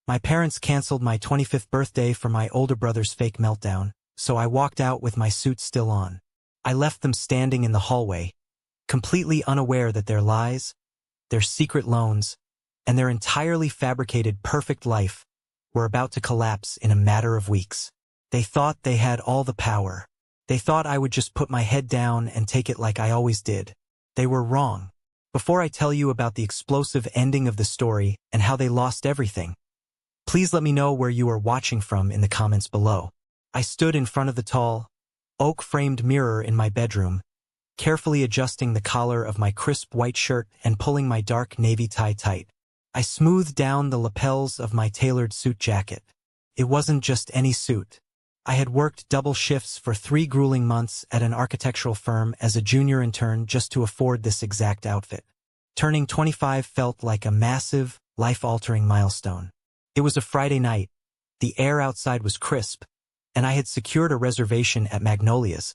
My parents canceled my 25th birthday for my older brother's fake meltdown, so I walked out with my suit still on. I left them standing in the hallway, completely unaware that their lies, their secret loans, and their entirely fabricated perfect life were about to collapse in a matter of weeks. They thought they had all the power. They thought I would just put my head down and take it like I always did. They were wrong. Before I tell you about the explosive ending of the story and how they lost everything, please let me know where you are watching from in the comments below. I stood in front of the tall, oak-framed mirror in my bedroom, carefully adjusting the collar of my crisp white shirt and pulling my dark navy tie tight. I smoothed down the lapels of my tailored suit jacket. It wasn't just any suit. I had worked double shifts for 3 grueling months at an architectural firm as a junior intern just to afford this exact outfit. Turning 25 felt like a massive, life-altering milestone. It was a Friday night. The air outside was crisp, and I had secured a reservation at Magnolia's,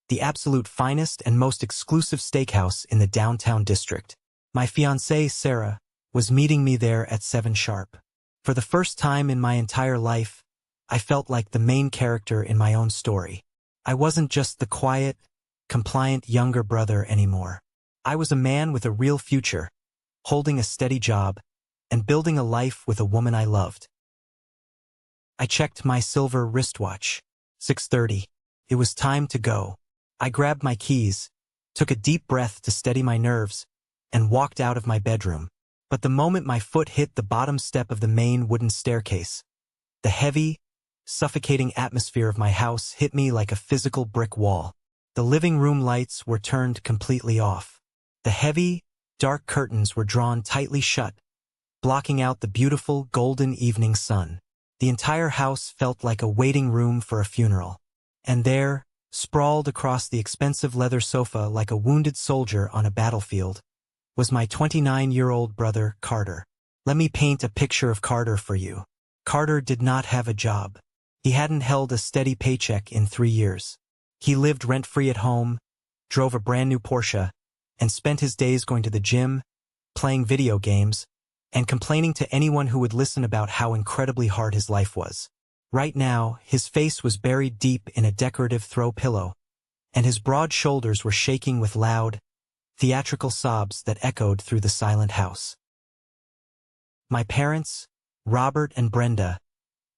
the absolute finest and most exclusive steakhouse in the downtown district. My fiancée, Sarah, was meeting me there at 7 sharp. For the first time in my entire life, I felt like the main character in my own story. I wasn't just the quiet, compliant younger brother anymore. I was a man with a real future, holding a steady job, and building a life with a woman I loved. I checked my silver wristwatch. 6:30. It was time to go. I grabbed my keys, took a deep breath to steady my nerves, and walked out of my bedroom. But the moment my foot hit the bottom step of the main wooden staircase, the heavy, suffocating atmosphere of my house hit me like a physical brick wall. The living room lights were turned completely off. The heavy, dark curtains were drawn tightly shut, blocking out the beautiful golden evening sun. The entire house felt like a waiting room for a funeral. And there, sprawled across the expensive leather sofa like a wounded soldier on a battlefield, was my 29-year-old brother, Carter. Let me paint a picture of Carter for you. Carter did not have a job. He hadn't held a steady paycheck in 3 years. He lived rent-free at home, drove a brand new Porsche, and spent his days going to the gym, playing video games, and complaining to anyone who would listen about how incredibly hard his life was. Right now, his face was buried deep in a decorative throw pillow, and his broad shoulders were shaking with loud, theatrical sobs that echoed through the silent house. My parents, Robert and Brenda,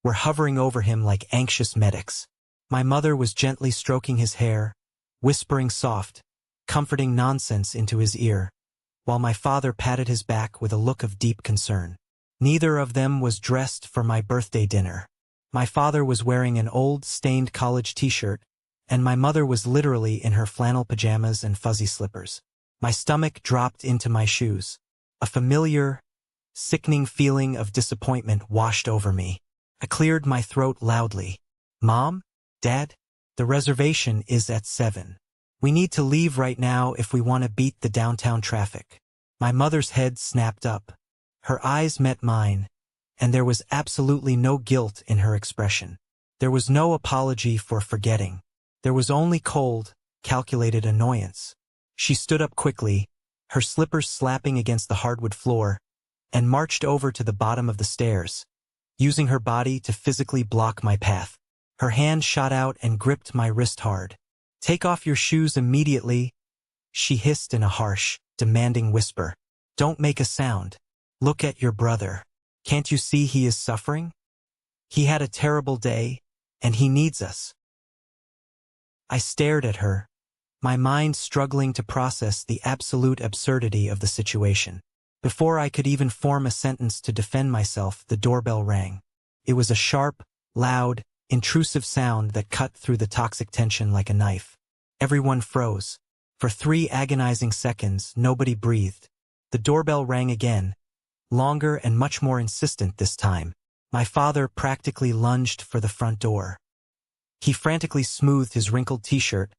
were hovering over him like anxious medics. My mother was gently stroking his hair, whispering soft, comforting nonsense into his ear, while my father patted his back with a look of deep concern. Neither of them was dressed for my birthday dinner. My father was wearing an old, stained college t-shirt, and my mother was literally in her flannel pajamas and fuzzy slippers. My stomach dropped into my shoes. A familiar, sickening feeling of disappointment washed over me. I cleared my throat loudly. Mom? Dad? The reservation is at 7. We need to leave right now if we want to beat the downtown traffic. My mother's head snapped up. Her eyes met mine, and there was absolutely no guilt in her expression. There was no apology for forgetting. There was only cold, calculated annoyance. She stood up quickly, her slippers slapping against the hardwood floor, and marched over to the bottom of the stairs, using her body to physically block my path. Her hand shot out and gripped my wrist hard. "Take off your shoes immediately," she hissed in a harsh, demanding whisper. "Don't make a sound. Look at your brother. Can't you see he is suffering? He had a terrible day, and he needs us." I stared at her, my mind struggling to process the absolute absurdity of the situation. Before I could even form a sentence to defend myself, the doorbell rang. It was a sharp, loud, intrusive sound that cut through the toxic tension like a knife. Everyone froze. For 3 agonizing seconds, nobody breathed. The doorbell rang again, longer and much more insistent this time. My father practically lunged for the front door. He frantically smoothed his wrinkled t-shirt,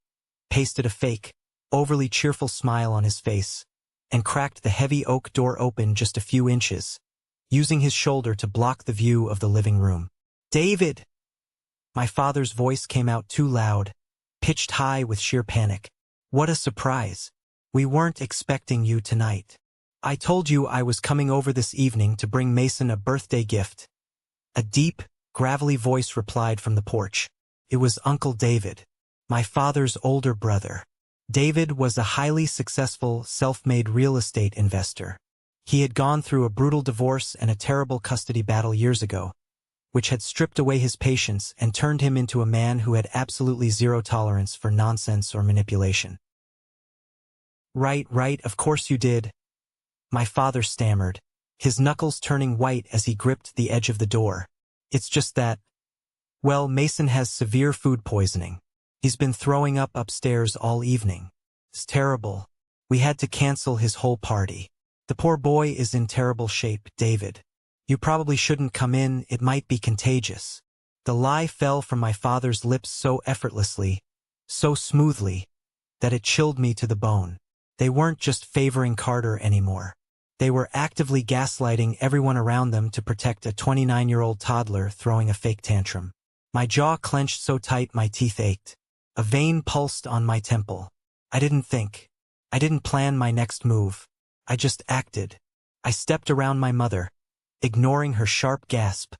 pasted a fake, overly cheerful smile on his face, and cracked the heavy oak door open just a few inches, using his shoulder to block the view of the living room. "David!" My father's voice came out too loud, pitched high with sheer panic. "What a surprise. We weren't expecting you tonight. I told you I was coming over this evening to bring Mason a birthday gift, A deep, gravelly voice replied from the porch. It was Uncle David, my father's older brother. David was a highly successful, self-made real estate investor. He had gone through a brutal divorce and a terrible custody battle years ago, which had stripped away his patience and turned him into a man who had absolutely zero tolerance for nonsense or manipulation. Right, of course you did," my father stammered, his knuckles turning white as he gripped the edge of the door. "It's just that, well, Mason has severe food poisoning. He's been throwing up upstairs all evening. It's terrible. We had to cancel his whole party. The poor boy is in terrible shape, David. You probably shouldn't come in, it might be contagious." The lie fell from my father's lips so effortlessly, so smoothly, that it chilled me to the bone. They weren't just favoring Carter anymore. They were actively gaslighting everyone around them to protect a 29-year-old toddler throwing a fake tantrum. My jaw clenched so tight my teeth ached. A vein pulsed on my temple. I didn't think. I didn't plan my next move. I just acted. I stepped around my mother, ignoring her sharp gasp,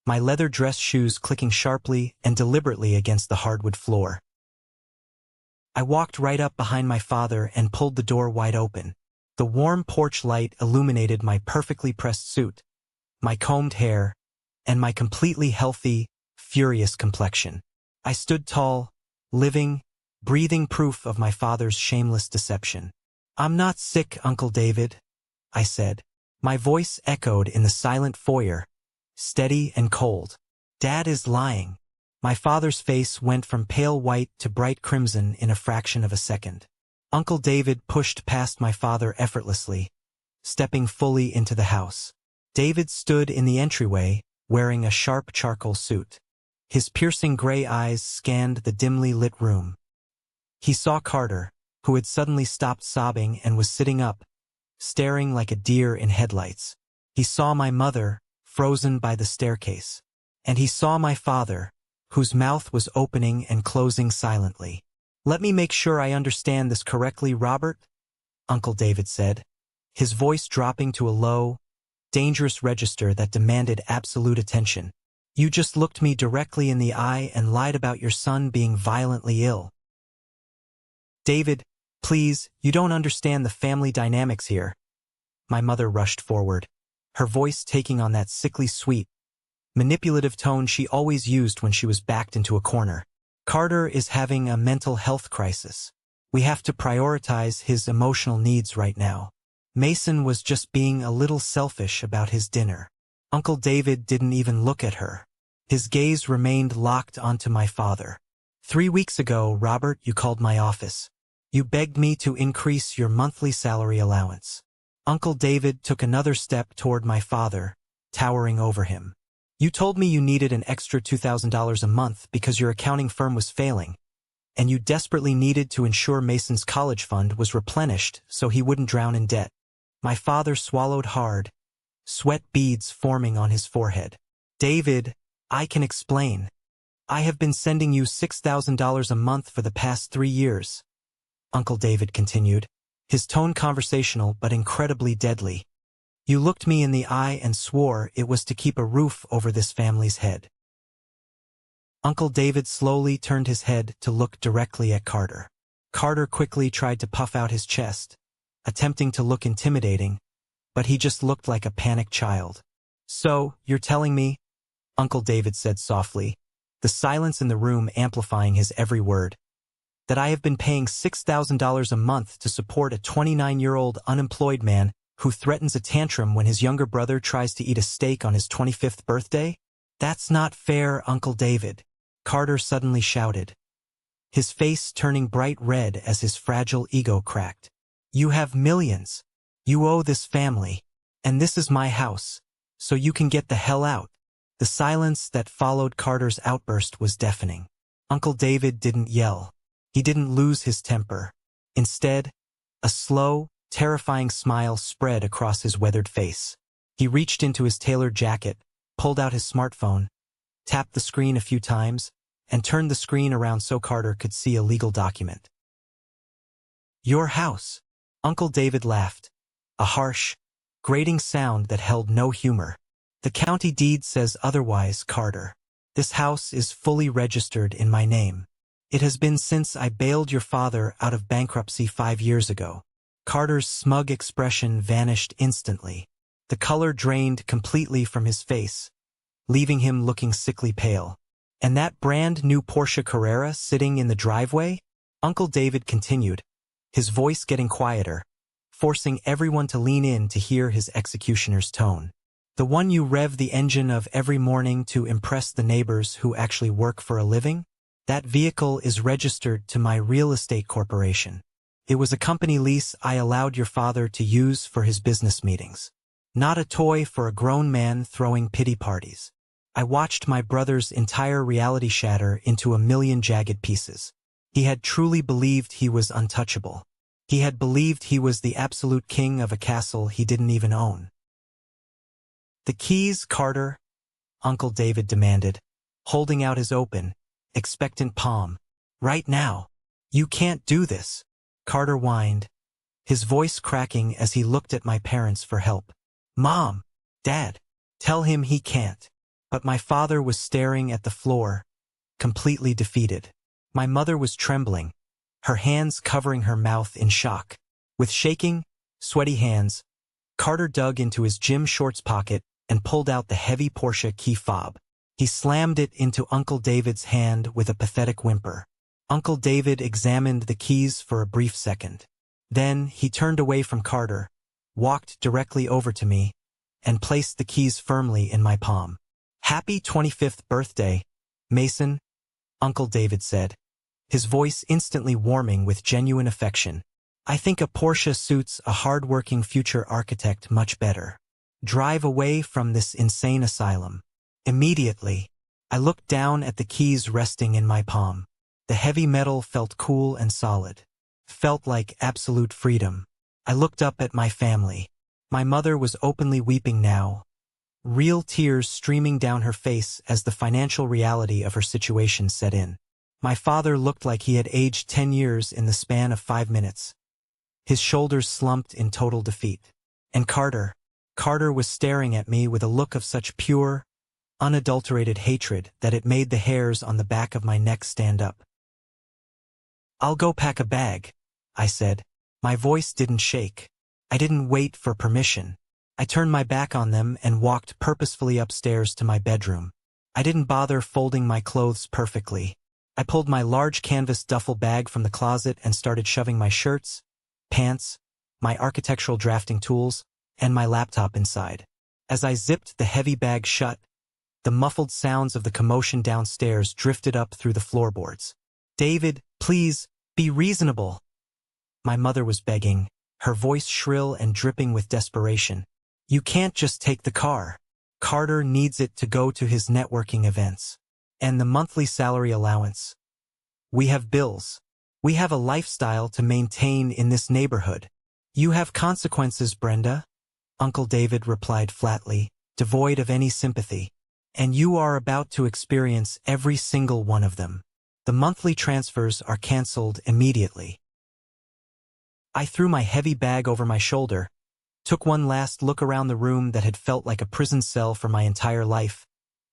my leather dress shoes clicking sharply and deliberately against the hardwood floor. I walked right up behind my father and pulled the door wide open. The warm porch light illuminated my perfectly pressed suit, my combed hair, and my completely healthy, furious complexion. I stood tall, living, breathing proof of my father's shameless deception. "I'm not sick, Uncle David," I said. My voice echoed in the silent foyer, steady and cold. "Dad is lying." My father's face went from pale white to bright crimson in a fraction of a second. Uncle David pushed past my father effortlessly, stepping fully into the house. David stood in the entryway, wearing a sharp charcoal suit. His piercing gray eyes scanned the dimly lit room. He saw Carter, who had suddenly stopped sobbing and was sitting up, staring like a deer in headlights. He saw my mother, frozen by the staircase. And he saw my father, whose mouth was opening and closing silently. "Let me make sure I understand this correctly, Robert," Uncle David said, his voice dropping to a low, dangerous register that demanded absolute attention. "You just looked me directly in the eye and lied about your son being violently ill." "David, please, you don't understand the family dynamics here." My mother rushed forward, her voice taking on that sickly sweet, manipulative tone she always used when she was backed into a corner. "Carter is having a mental health crisis. We have to prioritize his emotional needs right now. Mason was just being a little selfish about his dinner." Uncle David didn't even look at her. His gaze remained locked onto my father. "3 weeks ago, Robert, you called my office. You begged me to increase your monthly salary allowance." Uncle David took another step toward my father, towering over him. "You told me you needed an extra $2,000 a month because your accounting firm was failing, and you desperately needed to ensure Mason's college fund was replenished so he wouldn't drown in debt." My father swallowed hard, sweat beads forming on his forehead. "David, I can explain. I have been sending you $6,000 a month for the past 3 years, Uncle David continued, his tone conversational but incredibly deadly. "You looked me in the eye and swore it was to keep a roof over this family's head." Uncle David slowly turned his head to look directly at Carter. Carter quickly tried to puff out his chest, attempting to look intimidating, but he just looked like a panicked child. "So, you're telling me," Uncle David said softly, the silence in the room amplifying his every word, "that I have been paying $6,000 a month to support a 29-year-old unemployed man who threatens a tantrum when his younger brother tries to eat a steak on his 25th birthday? That's not fair, Uncle David," Carter suddenly shouted, his face turning bright red as his fragile ego cracked. "You have millions. You owe this family. And this is my house, so you can get the hell out." The silence that followed Carter's outburst was deafening. Uncle David didn't yell. He didn't lose his temper. Instead, a slow, terrifying smile spread across his weathered face. He reached into his tailored jacket, pulled out his smartphone, tapped the screen a few times, and turned the screen around so Carter could see a legal document. "Your house," Uncle David laughed, a harsh, grating sound that held no humor. The county deed says otherwise, Carter. This house is fully registered in my name. It has been since I bailed your father out of bankruptcy 5 years ago. Carter's smug expression vanished instantly. The color drained completely from his face, leaving him looking sickly pale. And that brand new Porsche Carrera sitting in the driveway? Uncle David continued, his voice getting quieter, forcing everyone to lean in to hear his executioner's tone. The one you rev the engine of every morning to impress the neighbors who actually work for a living? That vehicle is registered to my real estate corporation. It was a company lease I allowed your father to use for his business meetings. Not a toy for a grown man throwing pity parties. I watched my brother's entire reality shatter into a million jagged pieces. He had truly believed he was untouchable. He had believed he was the absolute king of a castle he didn't even own. The keys, Carter, Uncle David demanded, holding out his open, expectant palm. Right now. You can't do this. Carter whined, his voice cracking as he looked at my parents for help. Mom, Dad, tell him he can't. But my father was staring at the floor, completely defeated. My mother was trembling, her hands covering her mouth in shock. With shaking, sweaty hands, Carter dug into his gym shorts pocket and pulled out the heavy Porsche key fob. He slammed it into Uncle David's hand with a pathetic whimper. Uncle David examined the keys for a brief second. Then he turned away from Carter, walked directly over to me, and placed the keys firmly in my palm. Happy 25th birthday, Mason, Uncle David said, his voice instantly warming with genuine affection. I think a Porsche suits a hard-working future architect much better. Drive away from this insane asylum. Immediately, I looked down at the keys resting in my palm. The heavy metal felt cool and solid. Felt like absolute freedom. I looked up at my family. My mother was openly weeping now, real tears streaming down her face as the financial reality of her situation set in. My father looked like he had aged 10 years in the span of 5 minutes. His shoulders slumped in total defeat. And Carter was staring at me with a look of such pure, unadulterated hatred that it made the hairs on the back of my neck stand up. I'll go pack a bag, I said. My voice didn't shake. I didn't wait for permission. I turned my back on them and walked purposefully upstairs to my bedroom. I didn't bother folding my clothes perfectly. I pulled my large canvas duffel bag from the closet and started shoving my shirts, pants, my architectural drafting tools, and my laptop inside. As I zipped the heavy bag shut, the muffled sounds of the commotion downstairs drifted up through the floorboards. David, please, be reasonable. My mother was begging, her voice shrill and dripping with desperation. You can't just take the car. Carter needs it to go to his networking events. And the monthly salary allowance. We have bills. We have a lifestyle to maintain in this neighborhood. You have consequences, Brenda, Uncle David replied flatly, devoid of any sympathy. And you are about to experience every single one of them. The monthly transfers are canceled immediately. I threw my heavy bag over my shoulder, took one last look around the room that had felt like a prison cell for my entire life,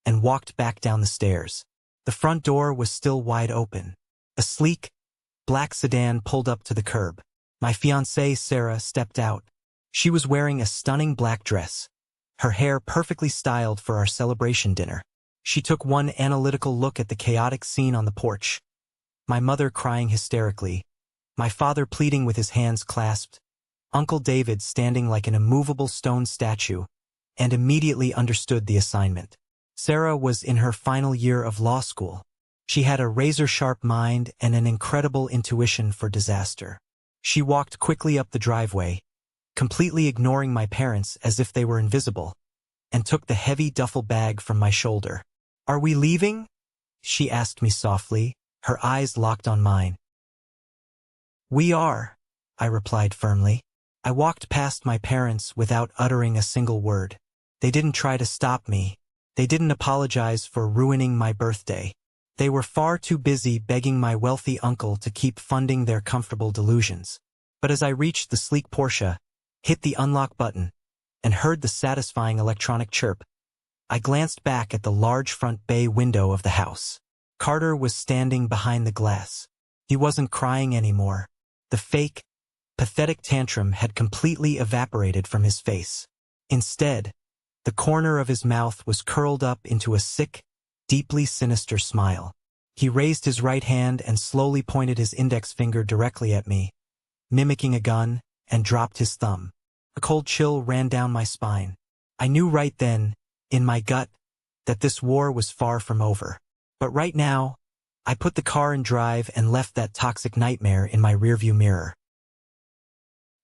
and walked back down the stairs. The front door was still wide open. A sleek, black sedan pulled up to the curb. My fiancée, Sarah, stepped out. She was wearing a stunning black dress, her hair perfectly styled for our celebration dinner. She took one analytical look at the chaotic scene on the porch. My mother crying hysterically, my father pleading with his hands clasped, Uncle David standing like an immovable stone statue, and immediately understood the assignment. Sarah was in her final year of law school. She had a razor-sharp mind and an incredible intuition for disaster. She walked quickly up the driveway, completely ignoring my parents as if they were invisible, and took the heavy duffel bag from my shoulder. Are we leaving? She asked me softly, her eyes locked on mine. We are, I replied firmly. I walked past my parents without uttering a single word. They didn't try to stop me. They didn't apologize for ruining my birthday. They were far too busy begging my wealthy uncle to keep funding their comfortable delusions. But as I reached the sleek Porsche, hit the unlock button, and heard the satisfying electronic chirp, I glanced back at the large front bay window of the house. Carter was standing behind the glass. He wasn't crying anymore. The fake, pathetic tantrum had completely evaporated from his face. Instead, the corner of his mouth was curled up into a sick, deeply sinister smile. He raised his right hand and slowly pointed his index finger directly at me, mimicking a gun, and dropped his thumb. A cold chill ran down my spine. I knew right then, in my gut, that this war was far from over. But right now, I put the car in drive and left that toxic nightmare in my rearview mirror.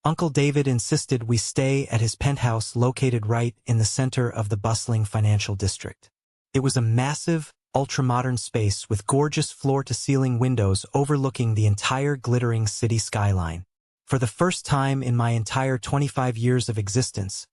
Uncle David insisted we stay at his penthouse located right in the center of the bustling financial district. It was a massive, ultra-modern space with gorgeous floor-to-ceiling windows overlooking the entire glittering city skyline. For the first time in my entire 25 years of existence,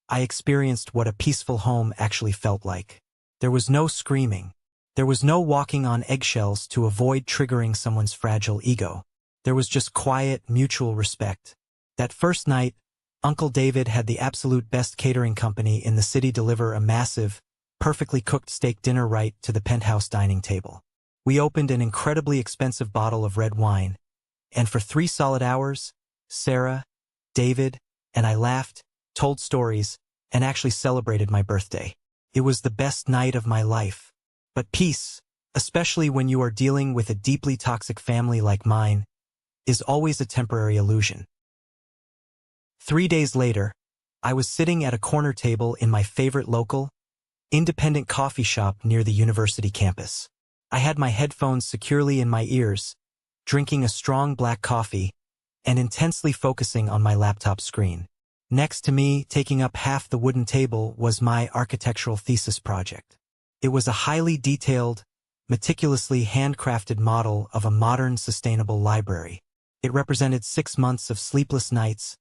I experienced what a peaceful home actually felt like. There was no screaming. There was no walking on eggshells to avoid triggering someone's fragile ego. There was just quiet, mutual respect. That first night, Uncle David had the absolute best catering company in the city deliver a massive, perfectly cooked steak dinner right to the penthouse dining table. We opened an incredibly expensive bottle of red wine, and for 3 solid hours, Sarah, David, and I laughed, told stories, and actually celebrated my birthday. It was the best night of my life. But peace, especially when you are dealing with a deeply toxic family like mine, is always a temporary illusion. 3 days later, I was sitting at a corner table in my favorite local, independent coffee shop near the university campus. I had my headphones securely in my ears, drinking a strong black coffee, and intensely focusing on my laptop screen. Next to me, taking up half the wooden table, was my architectural thesis project. It was a highly detailed, meticulously handcrafted model of a modern, sustainable library. It represented 6 months of sleepless nights,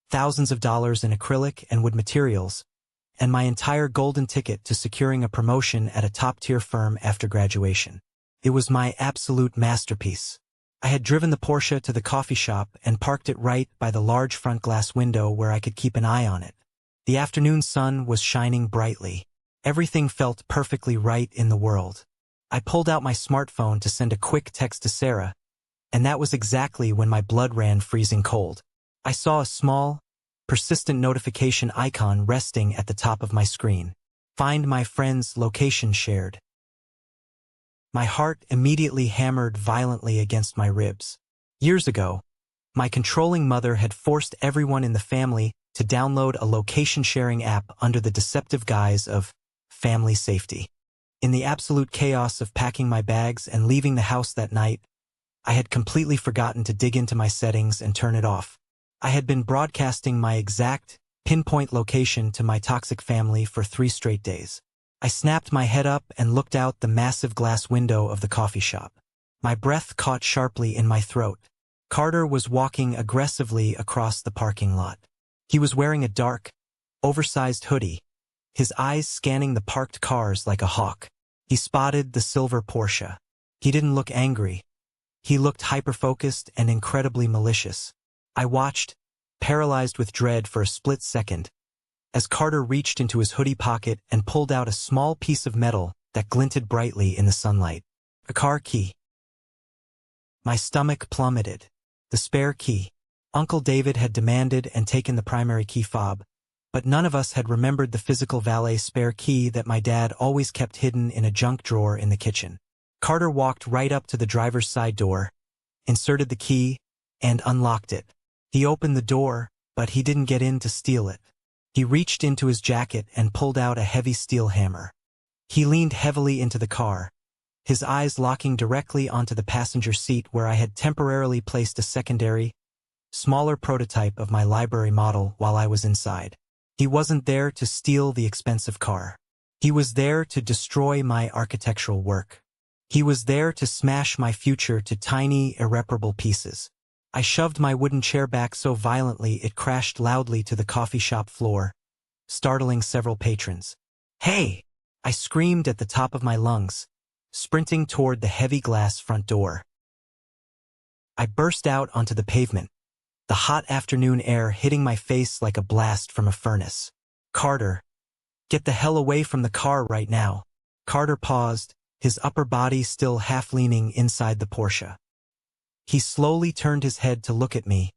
thousands of dollars in acrylic and wood materials, and my entire golden ticket to securing a promotion at a top-tier firm after graduation. It was my absolute masterpiece. I had driven the Porsche to the coffee shop and parked it right by the large front glass window where I could keep an eye on it. The afternoon sun was shining brightly. Everything felt perfectly right in the world. I pulled out my smartphone to send a quick text to Sarah, and that was exactly when my blood ran freezing cold. I saw a small, persistent notification icon resting at the top of my screen. Find my friend's location shared. My heart immediately hammered violently against my ribs. Years ago, my controlling mother had forced everyone in the family to download a location-sharing app under the deceptive guise of family safety. In the absolute chaos of packing my bags and leaving the house that night, I had completely forgotten to dig into my settings and turn it off. I had been broadcasting my exact, pinpoint location to my toxic family for 3 straight days. I snapped my head up and looked out the massive glass window of the coffee shop. My breath caught sharply in my throat. Carter was walking aggressively across the parking lot. He was wearing a dark, oversized hoodie, his eyes scanning the parked cars like a hawk. He spotted the silver Porsche. He didn't look angry. He looked hyper-focused and incredibly malicious. I watched, paralyzed with dread for a split second, as Carter reached into his hoodie pocket and pulled out a small piece of metal that glinted brightly in the sunlight. A car key. My stomach plummeted. The spare key. Uncle David had demanded and taken the primary key fob, but none of us had remembered the physical valet spare key that my dad always kept hidden in a junk drawer in the kitchen. Carter walked right up to the driver's side door, inserted the key, and unlocked it. He opened the door, but he didn't get in to steal it. He reached into his jacket and pulled out a heavy steel hammer. He leaned heavily into the car, his eyes locking directly onto the passenger seat where I had temporarily placed a secondary, smaller prototype of my library model while I was inside. He wasn't there to steal the expensive car. He was there to destroy my architectural work. He was there to smash my future to tiny, irreparable pieces. I shoved my wooden chair back so violently it crashed loudly to the coffee shop floor, startling several patrons. "Hey!" I screamed at the top of my lungs, sprinting toward the heavy glass front door. I burst out onto the pavement, the hot afternoon air hitting my face like a blast from a furnace. "Carter, Get the hell away from the car right now. Carter paused, his upper body still half leaning inside the Porsche. He slowly turned his head to look at me,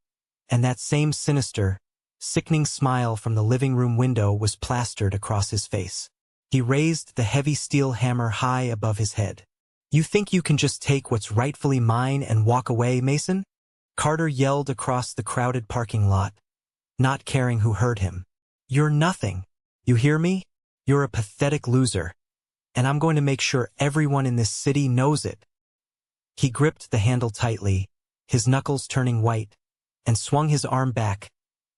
and that same sinister, sickening smile from the living room window was plastered across his face. He raised the heavy steel hammer high above his head. You think you can just take what's rightfully mine and walk away, Mason? Carter yelled across the crowded parking lot, not caring who heard him. You're nothing. You hear me? You're a pathetic loser, and I'm going to make sure everyone in this city knows it. He gripped the handle tightly, his knuckles turning white, and swung his arm back,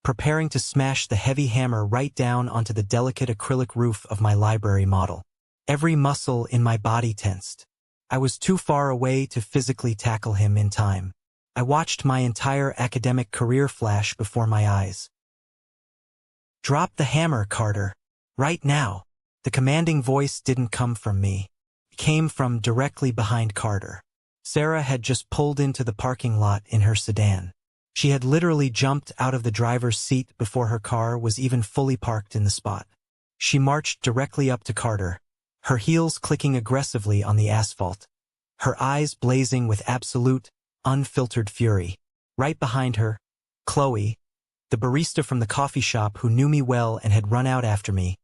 preparing to smash the heavy hammer right down onto the delicate acrylic roof of my library model. Every muscle in my body tensed. I was too far away to physically tackle him in time. I watched my entire academic career flash before my eyes. Drop the hammer, Carter. Right now. The commanding voice didn't come from me. It came from directly behind Carter. Sarah had just pulled into the parking lot in her sedan. She had literally jumped out of the driver's seat before her car was even fully parked in the spot. She marched directly up to Carter, her heels clicking aggressively on the asphalt, her eyes blazing with absolute, unfiltered fury. Right behind her, Chloe, the barista from the coffee shop who knew me well and had run out after me,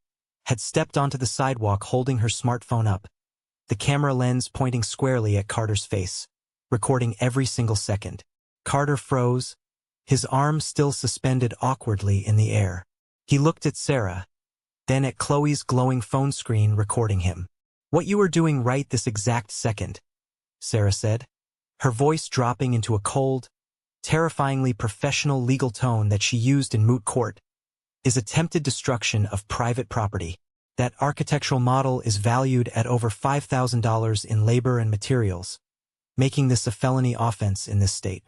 had stepped onto the sidewalk holding her smartphone up, the camera lens pointing squarely at Carter's face, recording every single second. Carter froze, his arms still suspended awkwardly in the air. He looked at Sarah, then at Chloe's glowing phone screen recording him. What you are doing right this exact second, Sarah said, her voice dropping into a cold, terrifyingly professional legal tone that she used in moot court, is attempted destruction of private property. That architectural model is valued at over $5,000 in labor and materials, making this a felony offense in this state.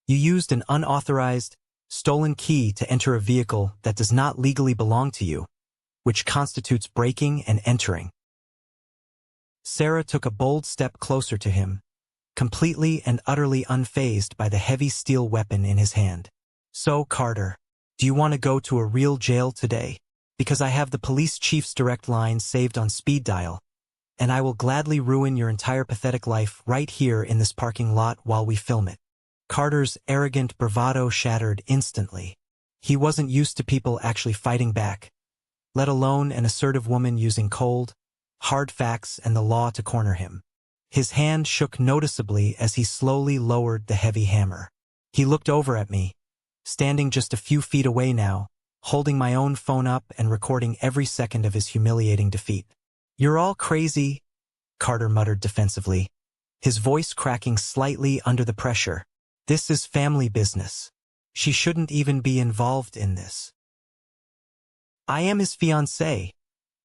You used an unauthorized, stolen key to enter a vehicle that does not legally belong to you, which constitutes breaking and entering. Sarah took a bold step closer to him, completely and utterly unfazed by the heavy steel weapon in his hand. So, Carter, do you want to go to a real jail today? Because I have the police chief's direct line saved on speed dial, and I will gladly ruin your entire pathetic life right here in this parking lot while we film it. Carter's arrogant bravado shattered instantly. He wasn't used to people actually fighting back, let alone an assertive woman using cold, hard facts and the law to corner him. His hand shook noticeably as he slowly lowered the heavy hammer. He looked over at me, standing just a few feet away now, holding my own phone up and recording every second of his humiliating defeat. You're all crazy, Carter muttered defensively, his voice cracking slightly under the pressure. This is family business. She shouldn't even be involved in this. I am his fiancée,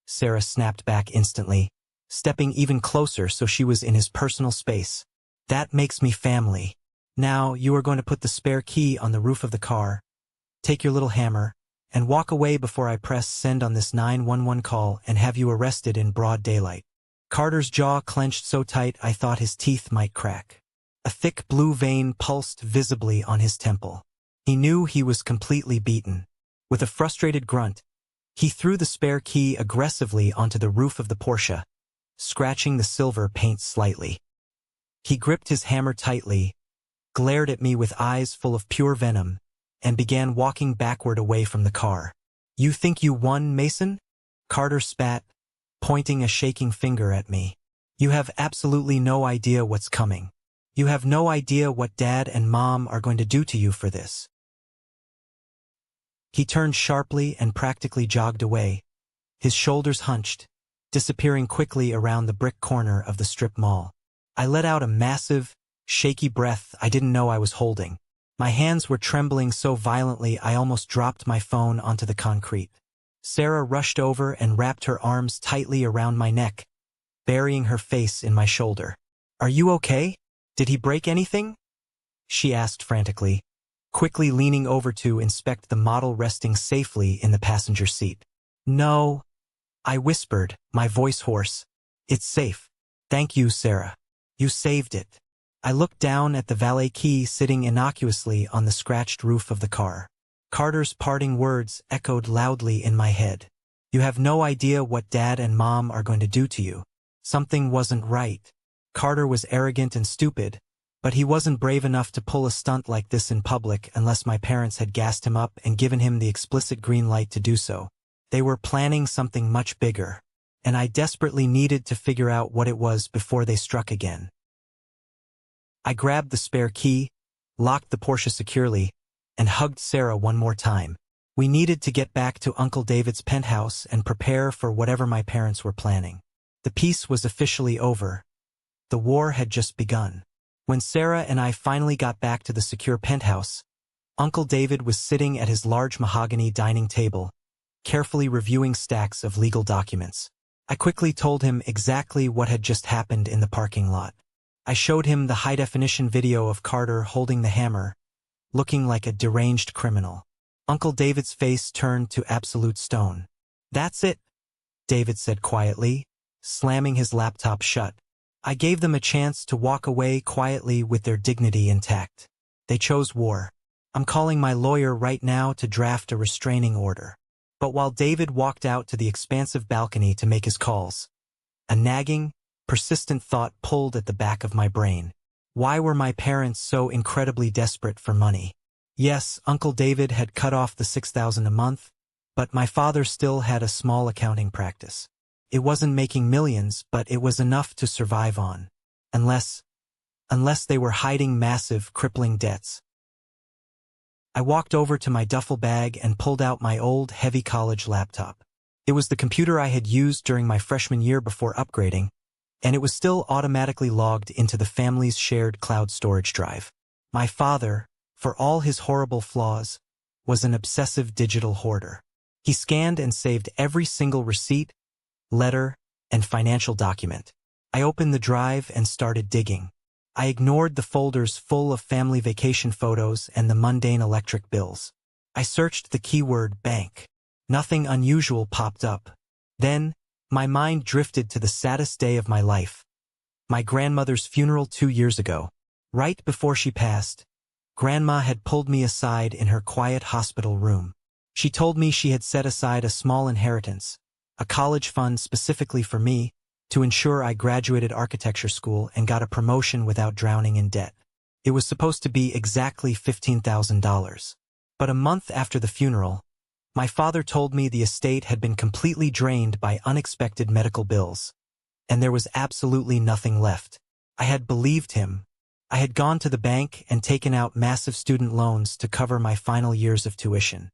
Sarah snapped back instantly, stepping even closer so she was in his personal space. That makes me family. Now you are going to put the spare key on the roof of the car, take your little hammer, and walk away before I press send on this 911 call and have you arrested in broad daylight. Carter's jaw clenched so tight I thought his teeth might crack. A thick blue vein pulsed visibly on his temple. He knew he was completely beaten. With a frustrated grunt, he threw the spare key aggressively onto the roof of the Porsche, scratching the silver paint slightly. He gripped his hammer tightly, glared at me with eyes full of pure venom, and began walking backward away from the car. You think you won, Mason? Carter spat, pointing a shaking finger at me. You have absolutely no idea what's coming. You have no idea what Dad and Mom are going to do to you for this. He turned sharply and practically jogged away, his shoulders hunched, disappearing quickly around the brick corner of the strip mall. I let out a massive, shaky breath I didn't know I was holding. My hands were trembling so violently I almost dropped my phone onto the concrete. Sarah rushed over and wrapped her arms tightly around my neck, burying her face in my shoulder. Are you okay? Did he break anything? She asked frantically, quickly leaning over to inspect the model resting safely in the passenger seat. No, I whispered, my voice hoarse. It's safe. Thank you, Sarah. You saved it. I looked down at the valet key sitting innocuously on the scratched roof of the car. Carter's parting words echoed loudly in my head. You have no idea what Dad and Mom are going to do to you. Something wasn't right. Carter was arrogant and stupid, but he wasn't brave enough to pull a stunt like this in public unless my parents had gassed him up and given him the explicit green light to do so. They were planning something much bigger, and I desperately needed to figure out what it was before they struck again. I grabbed the spare key, locked the Porsche securely, and hugged Sarah one more time. We needed to get back to Uncle David's penthouse and prepare for whatever my parents were planning. The peace was officially over. The war had just begun. When Sarah and I finally got back to the secure penthouse, Uncle David was sitting at his large mahogany dining table, carefully reviewing stacks of legal documents. I quickly told him exactly what had just happened in the parking lot. I showed him the high-definition video of Carter holding the hammer, looking like a deranged criminal. Uncle David's face turned to absolute stone. "That's it," David said quietly, slamming his laptop shut. I gave them a chance to walk away quietly with their dignity intact. They chose war. I'm calling my lawyer right now to draft a restraining order. But while David walked out to the expansive balcony to make his calls, a nagging, persistent thought pulled at the back of my brain. Why were my parents so incredibly desperate for money? Yes, Uncle David had cut off the $6,000 a month, but my father still had a small accounting practice. It wasn't making millions, but it was enough to survive on. Unless they were hiding massive, crippling debts. I walked over to my duffel bag and pulled out my old, heavy college laptop. It was the computer I had used during my freshman year before upgrading, and it was still automatically logged into the family's shared cloud storage drive. My father, for all his horrible flaws, was an obsessive digital hoarder. He scanned and saved every single receipt, letter, and financial document. I opened the drive and started digging. I ignored the folders full of family vacation photos and the mundane electric bills. I searched the keyword bank. Nothing unusual popped up. Then, my mind drifted to the saddest day of my life. My grandmother's funeral 2 years ago. Right before she passed, Grandma had pulled me aside in her quiet hospital room. She told me she had set aside a small inheritance, a college fund specifically for me, to ensure I graduated architecture school and got a promotion without drowning in debt. It was supposed to be exactly $15,000. But a month after the funeral, my father told me the estate had been completely drained by unexpected medical bills, and there was absolutely nothing left. I had believed him. I had gone to the bank and taken out massive student loans to cover my final years of tuition.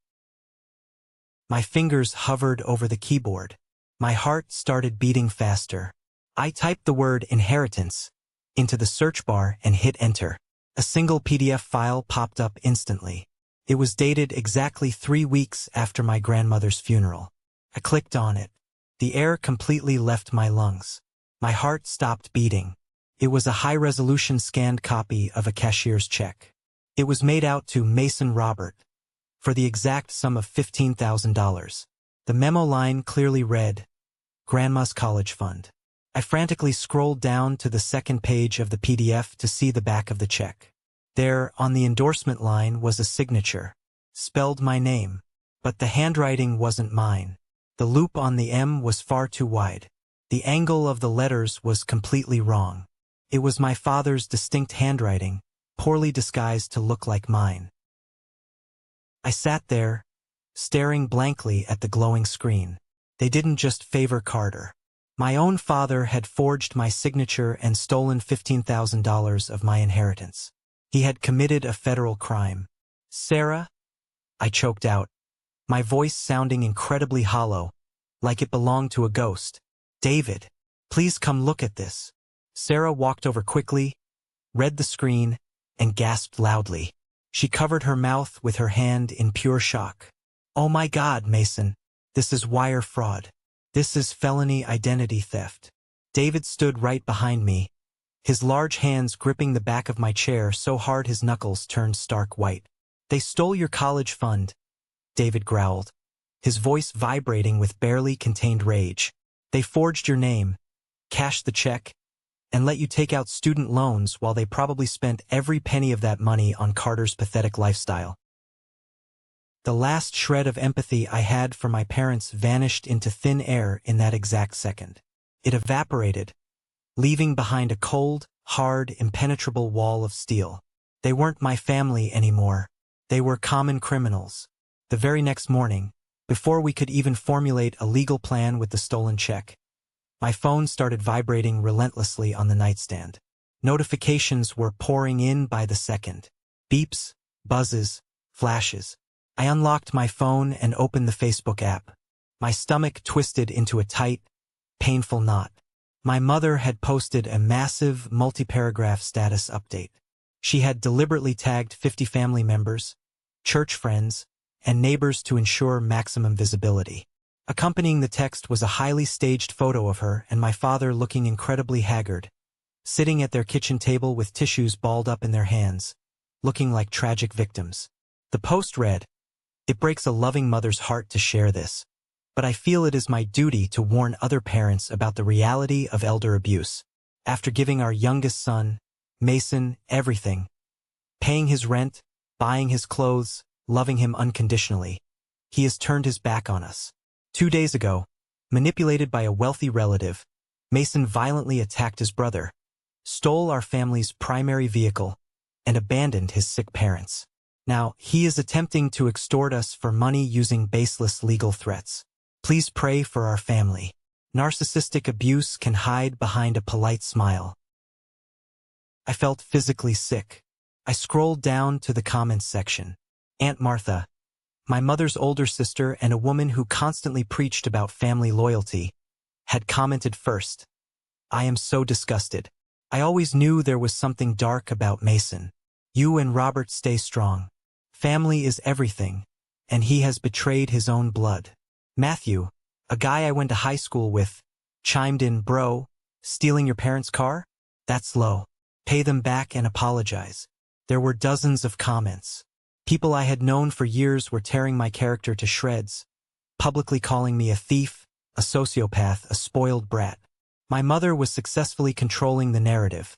My fingers hovered over the keyboard. My heart started beating faster. I typed the word inheritance into the search bar and hit enter. A single PDF file popped up instantly. It was dated exactly 3 weeks after my grandmother's funeral. I clicked on it. The air completely left my lungs. My heart stopped beating. It was a high-resolution scanned copy of a cashier's check. It was made out to Mason Robert for the exact sum of $15,000. The memo line clearly read, "Grandma's College Fund." I frantically scrolled down to the second page of the PDF to see the back of the check. There, on the endorsement line, was a signature, spelled my name, but the handwriting wasn't mine. The loop on the M was far too wide. The angle of the letters was completely wrong. It was my father's distinct handwriting, poorly disguised to look like mine. I sat there, staring blankly at the glowing screen. They didn't just favor Carter. My own father had forged my signature and stolen $15,000 of my inheritance. He had committed a federal crime. "Sarah?" I choked out, my voice sounding incredibly hollow, like it belonged to a ghost. "David, please come look at this." Sarah walked over quickly, read the screen, and gasped loudly. She covered her mouth with her hand in pure shock. "Oh my God, Mason, this is wire fraud. This is felony identity theft." David stood right behind me, his large hands gripping the back of my chair so hard his knuckles turned stark white. "They stole your college fund," David growled, his voice vibrating with barely contained rage. "They forged your name, cashed the check, and let you take out student loans while they probably spent every penny of that money on Carter's pathetic lifestyle." The last shred of empathy I had for my parents vanished into thin air in that exact second. It evaporated, leaving behind a cold, hard, impenetrable wall of steel. They weren't my family anymore. They were common criminals. The very next morning, before we could even formulate a legal plan with the stolen check, my phone started vibrating relentlessly on the nightstand. Notifications were pouring in by the second. Beeps, buzzes, flashes. I unlocked my phone and opened the Facebook app. My stomach twisted into a tight, painful knot. My mother had posted a massive, multi-paragraph status update. She had deliberately tagged 50 family members, church friends, and neighbors to ensure maximum visibility. Accompanying the text was a highly staged photo of her and my father looking incredibly haggard, sitting at their kitchen table with tissues balled up in their hands, looking like tragic victims. The post read, "It breaks a loving mother's heart to share this, but I feel it is my duty to warn other parents about the reality of elder abuse. After giving our youngest son, Mason, everything, paying his rent, buying his clothes, loving him unconditionally, he has turned his back on us. 2 days ago, manipulated by a wealthy relative, Mason violently attacked his brother, stole our family's primary vehicle, and abandoned his sick parents. Now, he is attempting to extort us for money using baseless legal threats. Please pray for our family. Narcissistic abuse can hide behind a polite smile." I felt physically sick. I scrolled down to the comments section. Aunt Martha, my mother's older sister and a woman who constantly preached about family loyalty, had commented first. "I am so disgusted. I always knew there was something dark about Mason. You and Robert stay strong. Family is everything, and he has betrayed his own blood." Matthew, a guy I went to high school with, chimed in, "Bro, stealing your parents' car? That's low. Pay them back and apologize." There were dozens of comments. People I had known for years were tearing my character to shreds, publicly calling me a thief, a sociopath, a spoiled brat. My mother was successfully controlling the narrative,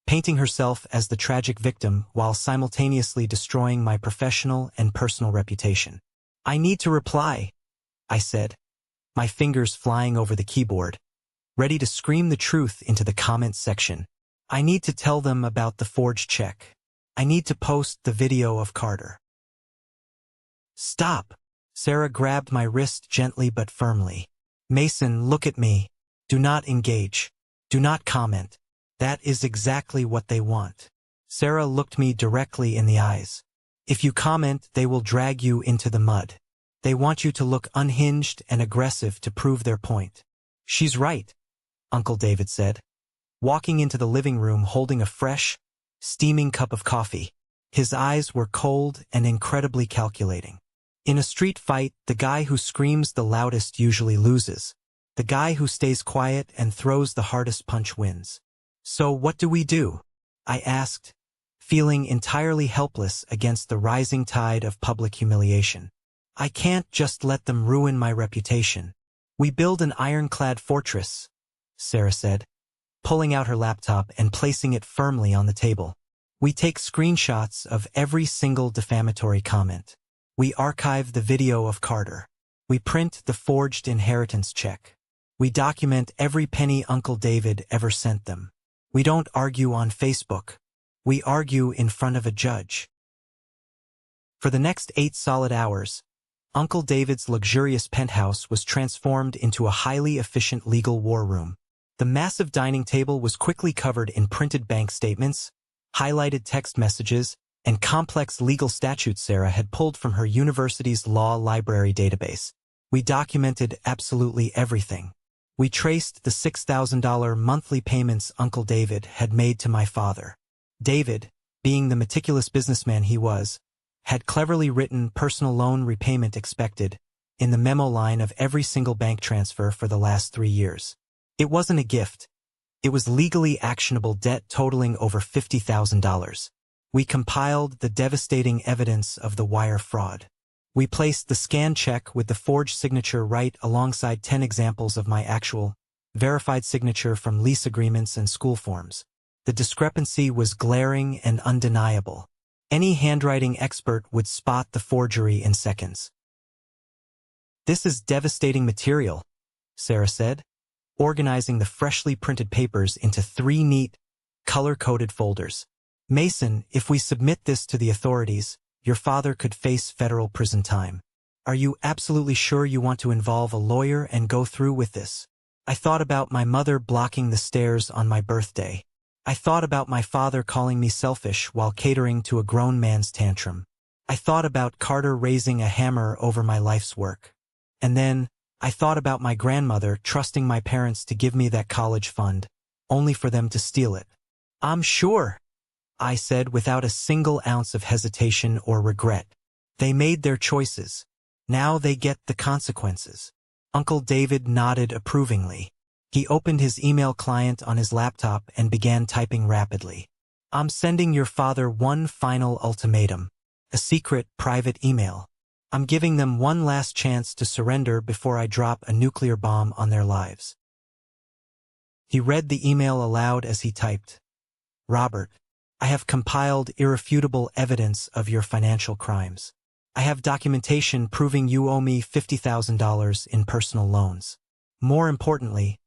painting herself as the tragic victim while simultaneously destroying my professional and personal reputation. "I need to reply," I said, my fingers flying over the keyboard, ready to scream the truth into the comments section. "I need to tell them about the forged check. I need to post the video of Carter." "Stop!" Sarah grabbed my wrist gently but firmly. "Mason, look at me. Do not engage. Do not comment. That is exactly what they want." Sarah looked me directly in the eyes. "If you comment, they will drag you into the mud. They want you to look unhinged and aggressive to prove their point." "She's right," Uncle David said, walking into the living room holding a fresh, steaming cup of coffee. His eyes were cold and incredibly calculating. "In a street fight, the guy who screams the loudest usually loses. The guy who stays quiet and throws the hardest punch wins. So what do we do?" I asked, feeling entirely helpless against the rising tide of public humiliation. "I can't just let them ruin my reputation. We build an ironclad fortress," Sarah said, pulling out her laptop and placing it firmly on the table. "We take screenshots of every single defamatory comment. We archive the video of Carter. We print the forged inheritance check. We document every penny Uncle David ever sent them. We don't argue on Facebook. We argue in front of a judge." For the next 8 solid hours, Uncle David's luxurious penthouse was transformed into a highly efficient legal war room. The massive dining table was quickly covered in printed bank statements, highlighted text messages, and complex legal statutes Sarah had pulled from her university's law library database. We documented absolutely everything. We traced the $6,000 monthly payments Uncle David had made to my father. David, being the meticulous businessman he was, had cleverly written personal loan repayment expected in the memo line of every single bank transfer for the last 3 years. It wasn't a gift. It was legally actionable debt totaling over $50,000. We compiled the devastating evidence of the wire fraud. We placed the scanned check with the forged signature right alongside 10 examples of my actual, verified signature from lease agreements and school forms. The discrepancy was glaring and undeniable. Any handwriting expert would spot the forgery in seconds. "This is devastating material," Sarah said, organizing the freshly printed papers into 3 neat, color-coded folders. "Mason, if we submit this to the authorities, your father could face federal prison time. Are you absolutely sure you want to involve a lawyer and go through with this?" I thought about my mother blocking the stairs on my birthday. I thought about my father calling me selfish while catering to a grown man's tantrum. I thought about Carter raising a hammer over my life's work. And then, I thought about my grandmother trusting my parents to give me that college fund, only for them to steal it. "I'm sure," I said without a single ounce of hesitation or regret. "They made their choices. Now they get the consequences." Uncle David nodded approvingly. He opened his email client on his laptop and began typing rapidly. "I'm sending your father one final ultimatum. A secret, private email. I'm giving them one last chance to surrender before I drop a nuclear bomb on their lives." He read the email aloud as he typed. "Robert, I have compiled irrefutable evidence of your financial crimes. I have documentation proving you owe me $50,000 in personal loans. More importantly,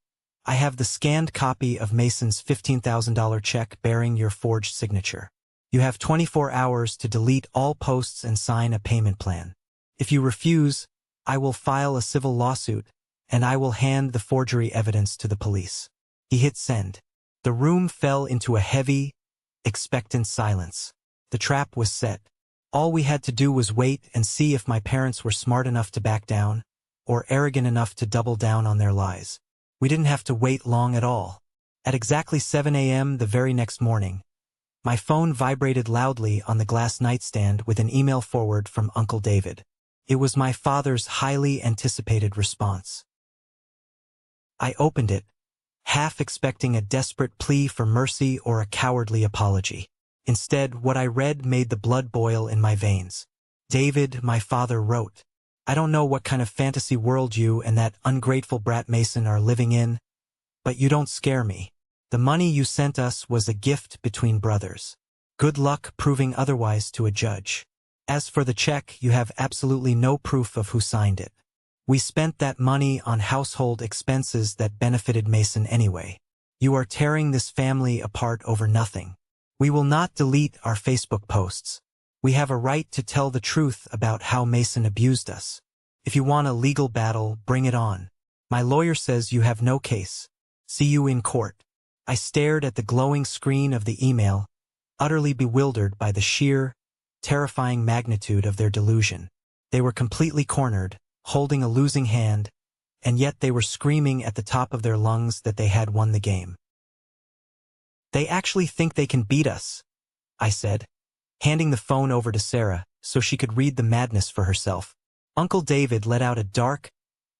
I have the scanned copy of Mason's $15,000 check bearing your forged signature. You have 24 hours to delete all posts and sign a payment plan. If you refuse, I will file a civil lawsuit, and I will hand the forgery evidence to the police." He hit send. The room fell into a heavy, expectant silence. The trap was set. All we had to do was wait and see if my parents were smart enough to back down, or arrogant enough to double down on their lies. We didn't have to wait long at all. At exactly 7 a.m. the very next morning, my phone vibrated loudly on the glass nightstand with an email forward from Uncle David. It was my father's highly anticipated response. I opened it, half expecting a desperate plea for mercy or a cowardly apology. Instead, what I read made the blood boil in my veins. "David," my father wrote, "I don't know what kind of fantasy world you and that ungrateful brat Mason are living in, but you don't scare me. The money you sent us was a gift between brothers. Good luck proving otherwise to a judge. As for the check, you have absolutely no proof of who signed it. We spent that money on household expenses that benefited Mason anyway. You are tearing this family apart over nothing. We will not delete our Facebook posts. We have a right to tell the truth about how Mason abused us. If you want a legal battle, bring it on. My lawyer says you have no case. See you in court." I stared at the glowing screen of the email, utterly bewildered by the sheer, terrifying magnitude of their delusion. They were completely cornered, holding a losing hand, and yet they were screaming at the top of their lungs that they had won the game. "They actually think they can beat us," I said, handing the phone over to Sarah so she could read the madness for herself. Uncle David let out a dark,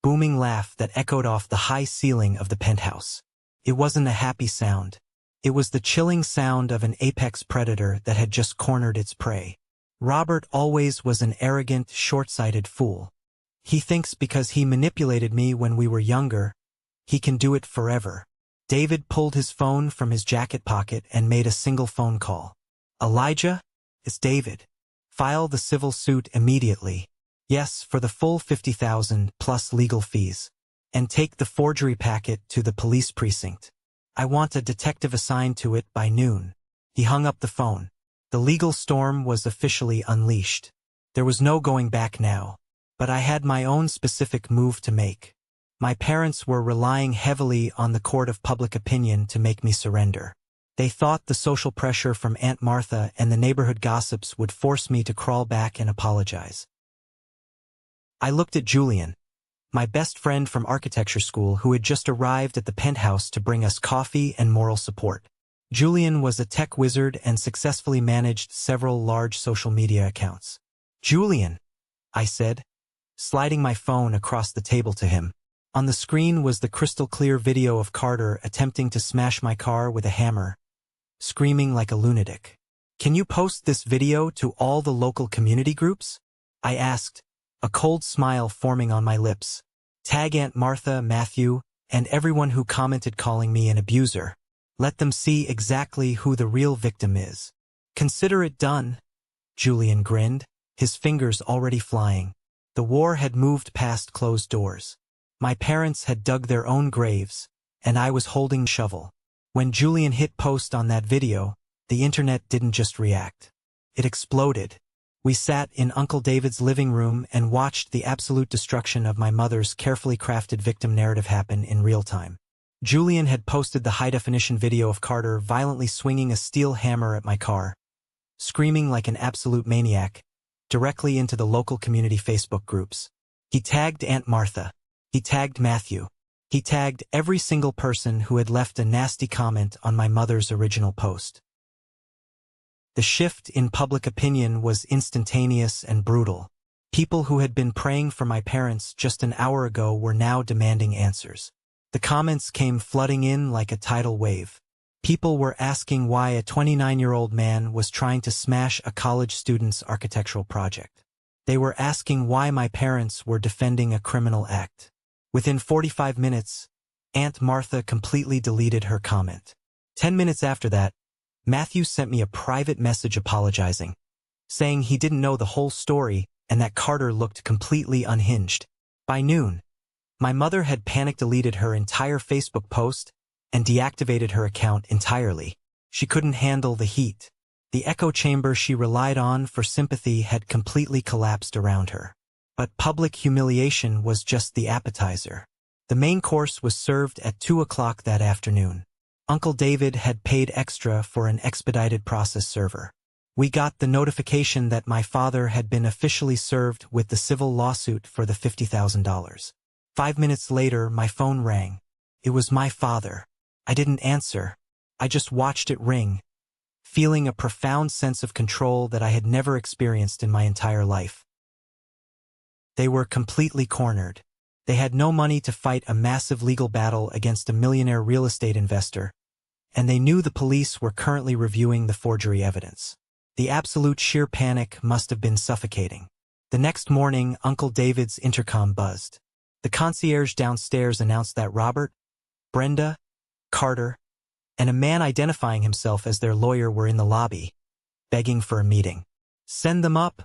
booming laugh that echoed off the high ceiling of the penthouse. It wasn't a happy sound. It was the chilling sound of an apex predator that had just cornered its prey. "Robert always was an arrogant, short-sighted fool. He thinks because he manipulated me when we were younger, he can do it forever." David pulled his phone from his jacket pocket and made a single phone call. "Elijah? It's David. File the civil suit immediately. Yes, for the full $50,000 plus legal fees. And take the forgery packet to the police precinct. I want a detective assigned to it by noon." He hung up the phone. The legal storm was officially unleashed. There was no going back now. But I had my own specific move to make. My parents were relying heavily on the court of public opinion to make me surrender. They thought the social pressure from Aunt Martha and the neighborhood gossips would force me to crawl back and apologize. I looked at Julian, my best friend from architecture school who had just arrived at the penthouse to bring us coffee and moral support. Julian was a tech wizard and successfully managed several large social media accounts. "Julian," I said, sliding my phone across the table to him. On the screen was the crystal-clear video of Carter attempting to smash my car with a hammer, screaming like a lunatic. "Can you post this video to all the local community groups?" I asked, a cold smile forming on my lips. "Tag Aunt Martha, Matthew, and everyone who commented calling me an abuser. Let them see exactly who the real victim is." "Consider it done," Julian grinned, his fingers already flying. The war had moved past closed doors. My parents had dug their own graves, and I was holding the shovel. When Julian hit post on that video, the internet didn't just react. It exploded. We sat in Uncle David's living room and watched the absolute destruction of my mother's carefully crafted victim narrative happen in real time. Julian had posted the high-definition video of Carter violently swinging a steel hammer at my car, screaming like an absolute maniac, directly into the local community Facebook groups. He tagged Aunt Martha. He tagged Matthew. He tagged every single person who had left a nasty comment on my mother's original post. The shift in public opinion was instantaneous and brutal. People who had been praying for my parents just an hour ago were now demanding answers. The comments came flooding in like a tidal wave. People were asking why a 29-year-old man was trying to smash a college student's architectural project. They were asking why my parents were defending a criminal act. Within 45 minutes, Aunt Martha completely deleted her comment. 10 minutes after that, Matthew sent me a private message apologizing, saying he didn't know the whole story and that Carter looked completely unhinged. By noon, my mother had panic-deleted her entire Facebook post and deactivated her account entirely. She couldn't handle the heat. The echo chamber she relied on for sympathy had completely collapsed around her. But public humiliation was just the appetizer. The main course was served at 2 o'clock that afternoon. Uncle David had paid extra for an expedited process server. We got the notification that my father had been officially served with the civil lawsuit for the $50,000. 5 minutes later, my phone rang. It was my father. I didn't answer. I just watched it ring, feeling a profound sense of control that I had never experienced in my entire life. They were completely cornered. They had no money to fight a massive legal battle against a millionaire real estate investor, and they knew the police were currently reviewing the forgery evidence. The absolute sheer panic must have been suffocating. The next morning, Uncle David's intercom buzzed. The concierge downstairs announced that Robert, Brenda, Carter, and a man identifying himself as their lawyer were in the lobby, begging for a meeting. "Send them up,"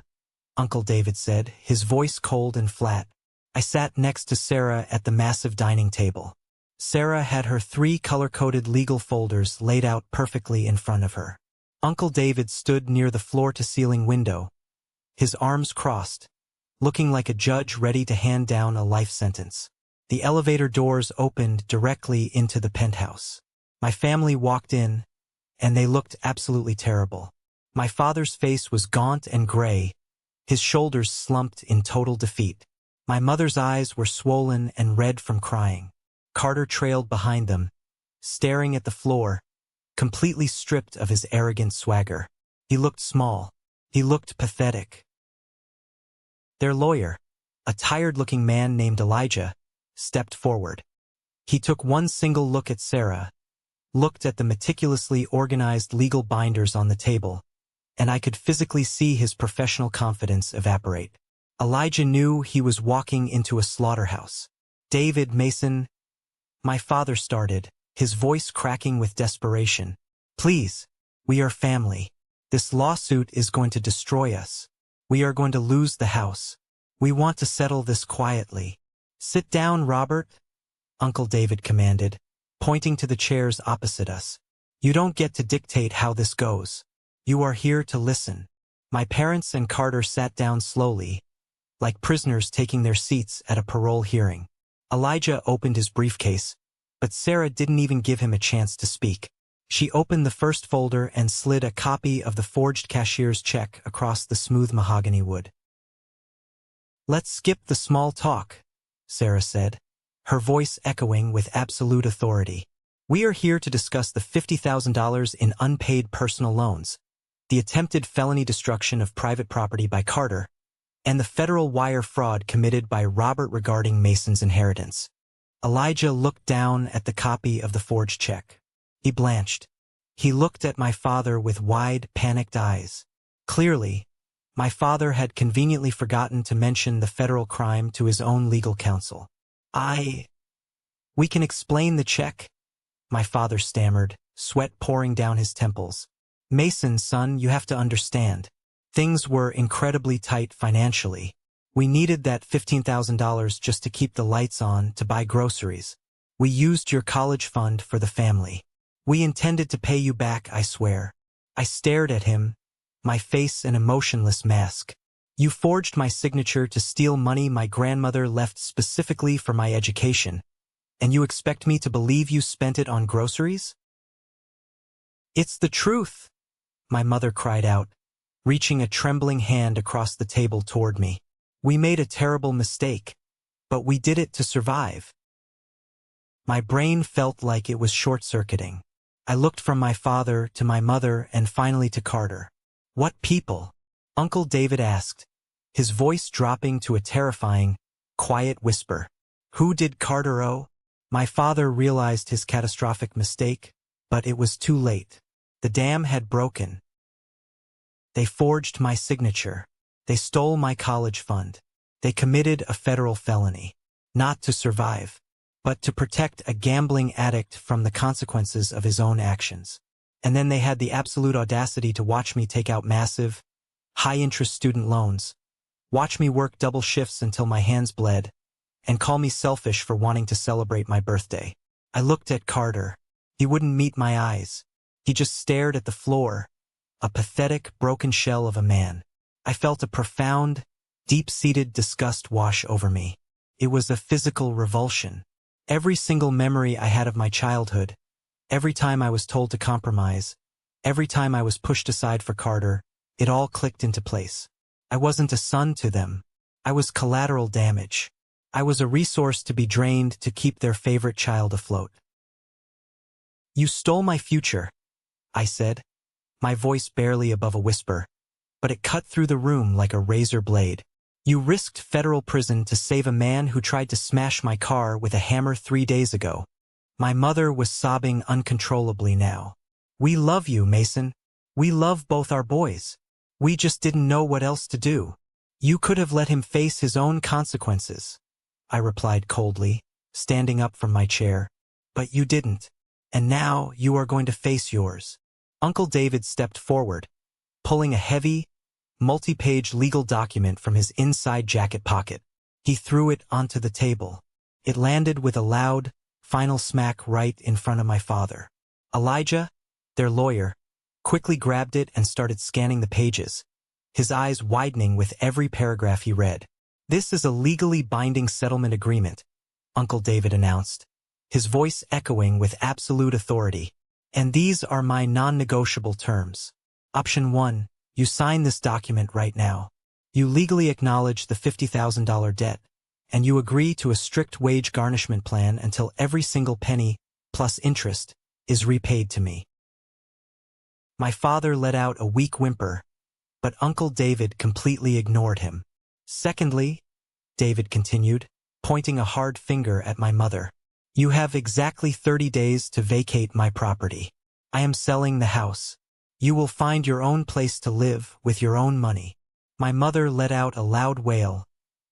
Uncle David said, his voice cold and flat. I sat next to Sarah at the massive dining table. Sarah had her 3 color-coded legal folders laid out perfectly in front of her. Uncle David stood near the floor-to-ceiling window, his arms crossed, looking like a judge ready to hand down a life sentence. The elevator doors opened directly into the penthouse. My family walked in, and they looked absolutely terrible. My father's face was gaunt and gray, his shoulders slumped in total defeat. My mother's eyes were swollen and red from crying. Carter trailed behind them, staring at the floor, completely stripped of his arrogant swagger. He looked small. He looked pathetic. Their lawyer, a tired-looking man named Elijah, stepped forward. He took one single look at Sarah, looked at the meticulously organized legal binders on the table, and I could physically see his professional confidence evaporate. Elijah knew he was walking into a slaughterhouse. "David Mason," my father started, his voice cracking with desperation. "Please, we are family. This lawsuit is going to destroy us. We are going to lose the house. We want to settle this quietly." "Sit down, Robert," Uncle David commanded, pointing to the chairs opposite us. "You don't get to dictate how this goes. You are here to listen." My parents and Carter sat down slowly, like prisoners taking their seats at a parole hearing. Elijah opened his briefcase, but Sarah didn't even give him a chance to speak. She opened the first folder and slid a copy of the forged cashier's check across the smooth mahogany wood. "Let's skip the small talk," Sarah said, her voice echoing with absolute authority. "We are here to discuss the $50,000 in unpaid personal loans, the attempted felony destruction of private property by Carter, and the federal wire fraud committed by Robert regarding Mason's inheritance." Elijah looked down at the copy of the forged check. He blanched. He looked at my father with wide, panicked eyes. Clearly, my father had conveniently forgotten to mention the federal crime to his own legal counsel. "We can explain the check," my father stammered, sweat pouring down his temples. "Mason, son, you have to understand. Things were incredibly tight financially. We needed that $15,000 just to keep the lights on, to buy groceries. We used your college fund for the family. We intended to pay you back, I swear. I stared at him, my face an emotionless mask. You forged my signature to steal money my grandmother left specifically for my education, and you expect me to believe you spent it on groceries? It's the truth, my mother cried out, reaching a trembling hand across the table toward me. We made a terrible mistake, but we did it to survive. My brain felt like it was short-circuiting. I looked from my father to my mother and finally to Carter. What people? Uncle David asked, his voice dropping to a terrifying, quiet whisper. Who did Carter owe? My father realized his catastrophic mistake, but it was too late. The dam had broken. They forged my signature. They stole my college fund. They committed a federal felony. Not to survive, but to protect a gambling addict from the consequences of his own actions. And then they had the absolute audacity to watch me take out massive, high-interest student loans, watch me work double shifts until my hands bled, and call me selfish for wanting to celebrate my birthday. I looked at Carter. He wouldn't meet my eyes. He just stared at the floor, a pathetic, broken shell of a man. I felt a profound, deep-seated disgust wash over me. It was a physical revulsion. Every single memory I had of my childhood, every time I was told to compromise, every time I was pushed aside for Carter, it all clicked into place. I wasn't a son to them. I was collateral damage. I was a resource to be drained to keep their favorite child afloat. You stole my future, I said, my voice barely above a whisper, but it cut through the room like a razor blade. You risked federal prison to save a man who tried to smash my car with a hammer 3 days ago. My mother was sobbing uncontrollably now. We love you, Mason. We love both our boys. We just didn't know what else to do. You could have let him face his own consequences, I replied coldly, standing up from my chair. But you didn't. And now you are going to face yours. Uncle David stepped forward, pulling a heavy, multi-page legal document from his inside jacket pocket. He threw it onto the table. It landed with a loud, final smack right in front of my father. Elijah, their lawyer, quickly grabbed it and started scanning the pages, his eyes widening with every paragraph he read. This is a legally binding settlement agreement, Uncle David announced, his voice echoing with absolute authority. And these are my non-negotiable terms. Option 1. You sign this document right now. You legally acknowledge the $50,000 debt, and you agree to a strict wage garnishment plan until every single penny, plus interest, is repaid to me. My father let out a weak whimper, but Uncle David completely ignored him. Secondly, David continued, pointing a hard finger at my mother, you have exactly 30 days to vacate my property. I am selling the house. You will find your own place to live with your own money. My mother let out a loud wail,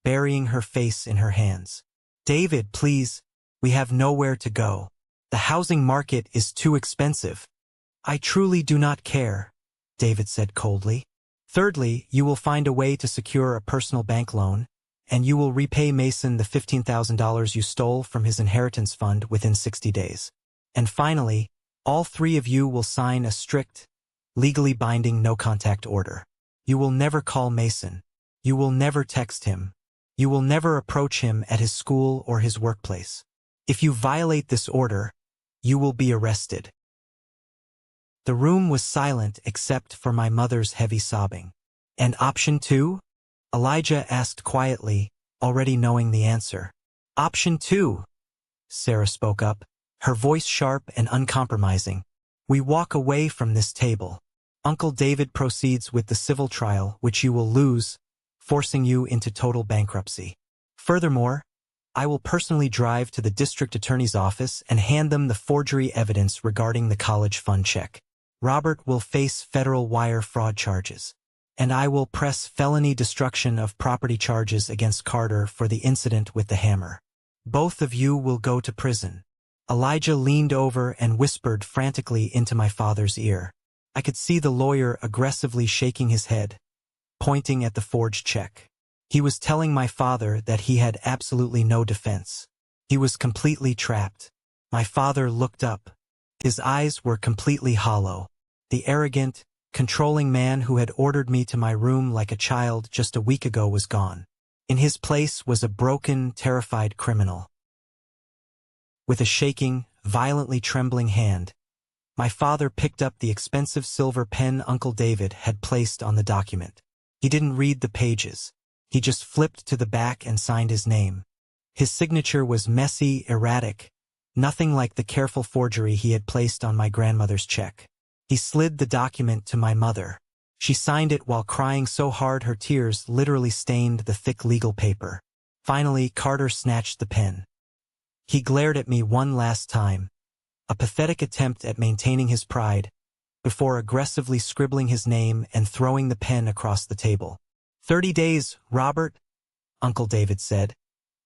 burying her face in her hands. David, please, we have nowhere to go. The housing market is too expensive. I truly do not care, David said coldly. Thirdly, you will find a way to secure a personal bank loan, and you will repay Mason the $15,000 you stole from his inheritance fund within 60 days. And finally, all three of you will sign a strict, legally binding no-contact order. You will never call Mason. You will never text him. You will never approach him at his school or his workplace. If you violate this order, you will be arrested. The room was silent except for my mother's heavy sobbing. And option 2? Elijah asked quietly, already knowing the answer. Option 2, Sarah spoke up, her voice sharp and uncompromising. We walk away from this table. Uncle David proceeds with the civil trial, which you will lose, forcing you into total bankruptcy. Furthermore, I will personally drive to the district attorney's office and hand them the forgery evidence regarding the college fund check. Robert will face federal wire fraud charges, and I will press felony destruction of property charges against Carter for the incident with the hammer. Both of you will go to prison. Elijah leaned over and whispered frantically into my father's ear. I could see the lawyer aggressively shaking his head, pointing at the forged check. He was telling my father that he had absolutely no defense. He was completely trapped. My father looked up. His eyes were completely hollow. The arrogant, controlling man who had ordered me to my room like a child just a week ago was gone. In his place was a broken, terrified criminal. With a shaking, violently trembling hand, my father picked up the expensive silver pen Uncle David had placed on the document. He didn't read the pages. He just flipped to the back and signed his name. His signature was messy, erratic, nothing like the careful forgery he had placed on my grandmother's check. He slid the document to my mother. She signed it while crying so hard her tears literally stained the thick legal paper. Finally, Carter snatched the pen. He glared at me one last time, a pathetic attempt at maintaining his pride, before aggressively scribbling his name and throwing the pen across the table. 30 days, Robert, Uncle David said,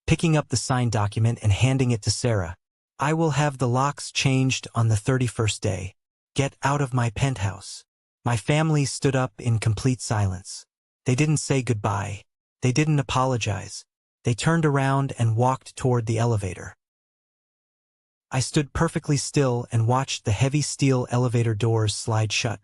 picking up the signed document and handing it to Sarah. I will have the locks changed on the 31st day. Get out of my penthouse. My family stood up in complete silence. They didn't say goodbye. They didn't apologize. They turned around and walked toward the elevator. I stood perfectly still and watched the heavy steel elevator doors slide shut,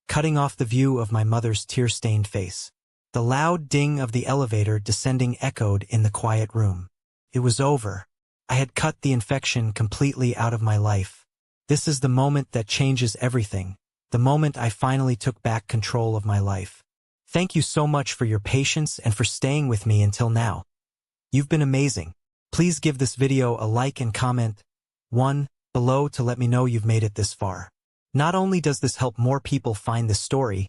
cutting off the view of my mother's tear-stained face. The loud ding of the elevator descending echoed in the quiet room. It was over. I had cut the infection completely out of my life. This is the moment that changes everything, the moment I finally took back control of my life. Thank you so much for your patience and for staying with me until now. You've been amazing. Please give this video a like and comment below to let me know you've made it this far. Not only does this help more people find this story,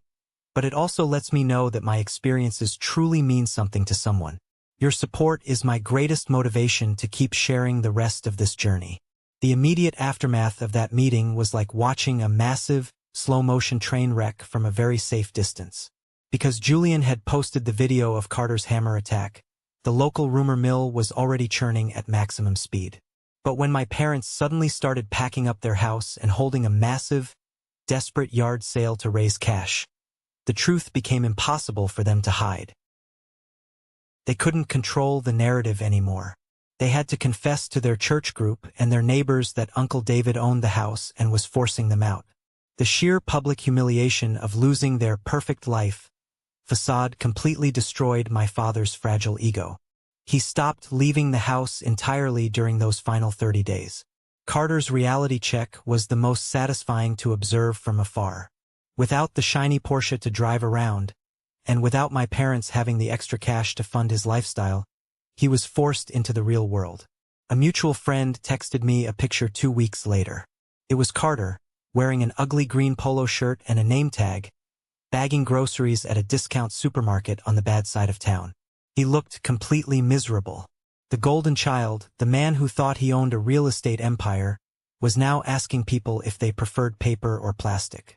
but it also lets me know that my experiences truly mean something to someone. Your support is my greatest motivation to keep sharing the rest of this journey. The immediate aftermath of that meeting was like watching a massive, slow-motion train wreck from a very safe distance. Because Julian had posted the video of Carter's hammer attack, the local rumor mill was already churning at maximum speed. But when my parents suddenly started packing up their house and holding a massive, desperate yard sale to raise cash, the truth became impossible for them to hide. They couldn't control the narrative anymore. They had to confess to their church group and their neighbors that Uncle David owned the house and was forcing them out. The sheer public humiliation of losing their perfect life facade completely destroyed my father's fragile ego. He stopped leaving the house entirely during those final 30 days. Carter's reality check was the most satisfying to observe from afar. Without the shiny Porsche to drive around, and without my parents having the extra cash to fund his lifestyle, he was forced into the real world. A mutual friend texted me a picture 2 weeks later. It was Carter, wearing an ugly green polo shirt and a name tag, bagging groceries at a discount supermarket on the bad side of town. He looked completely miserable. The golden child, the man who thought he owned a real estate empire, was now asking people if they preferred paper or plastic.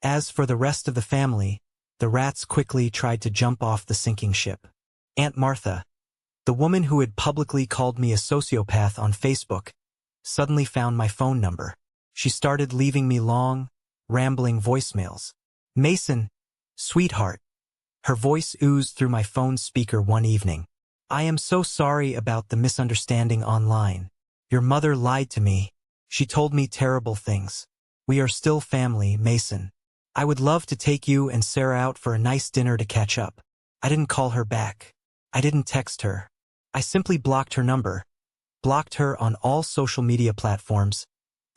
As for the rest of the family, the rats quickly tried to jump off the sinking ship. Aunt Martha, the woman who had publicly called me a sociopath on Facebook, suddenly found my phone number. She started leaving me long, rambling voicemails. Mason, sweetheart. Her voice oozed through my phone speaker one evening. I am so sorry about the misunderstanding online. Your mother lied to me. She told me terrible things. We are still family, Mason. I would love to take you and Sarah out for a nice dinner to catch up. I didn't call her back. I didn't text her. I simply blocked her number, blocked her on all social media platforms,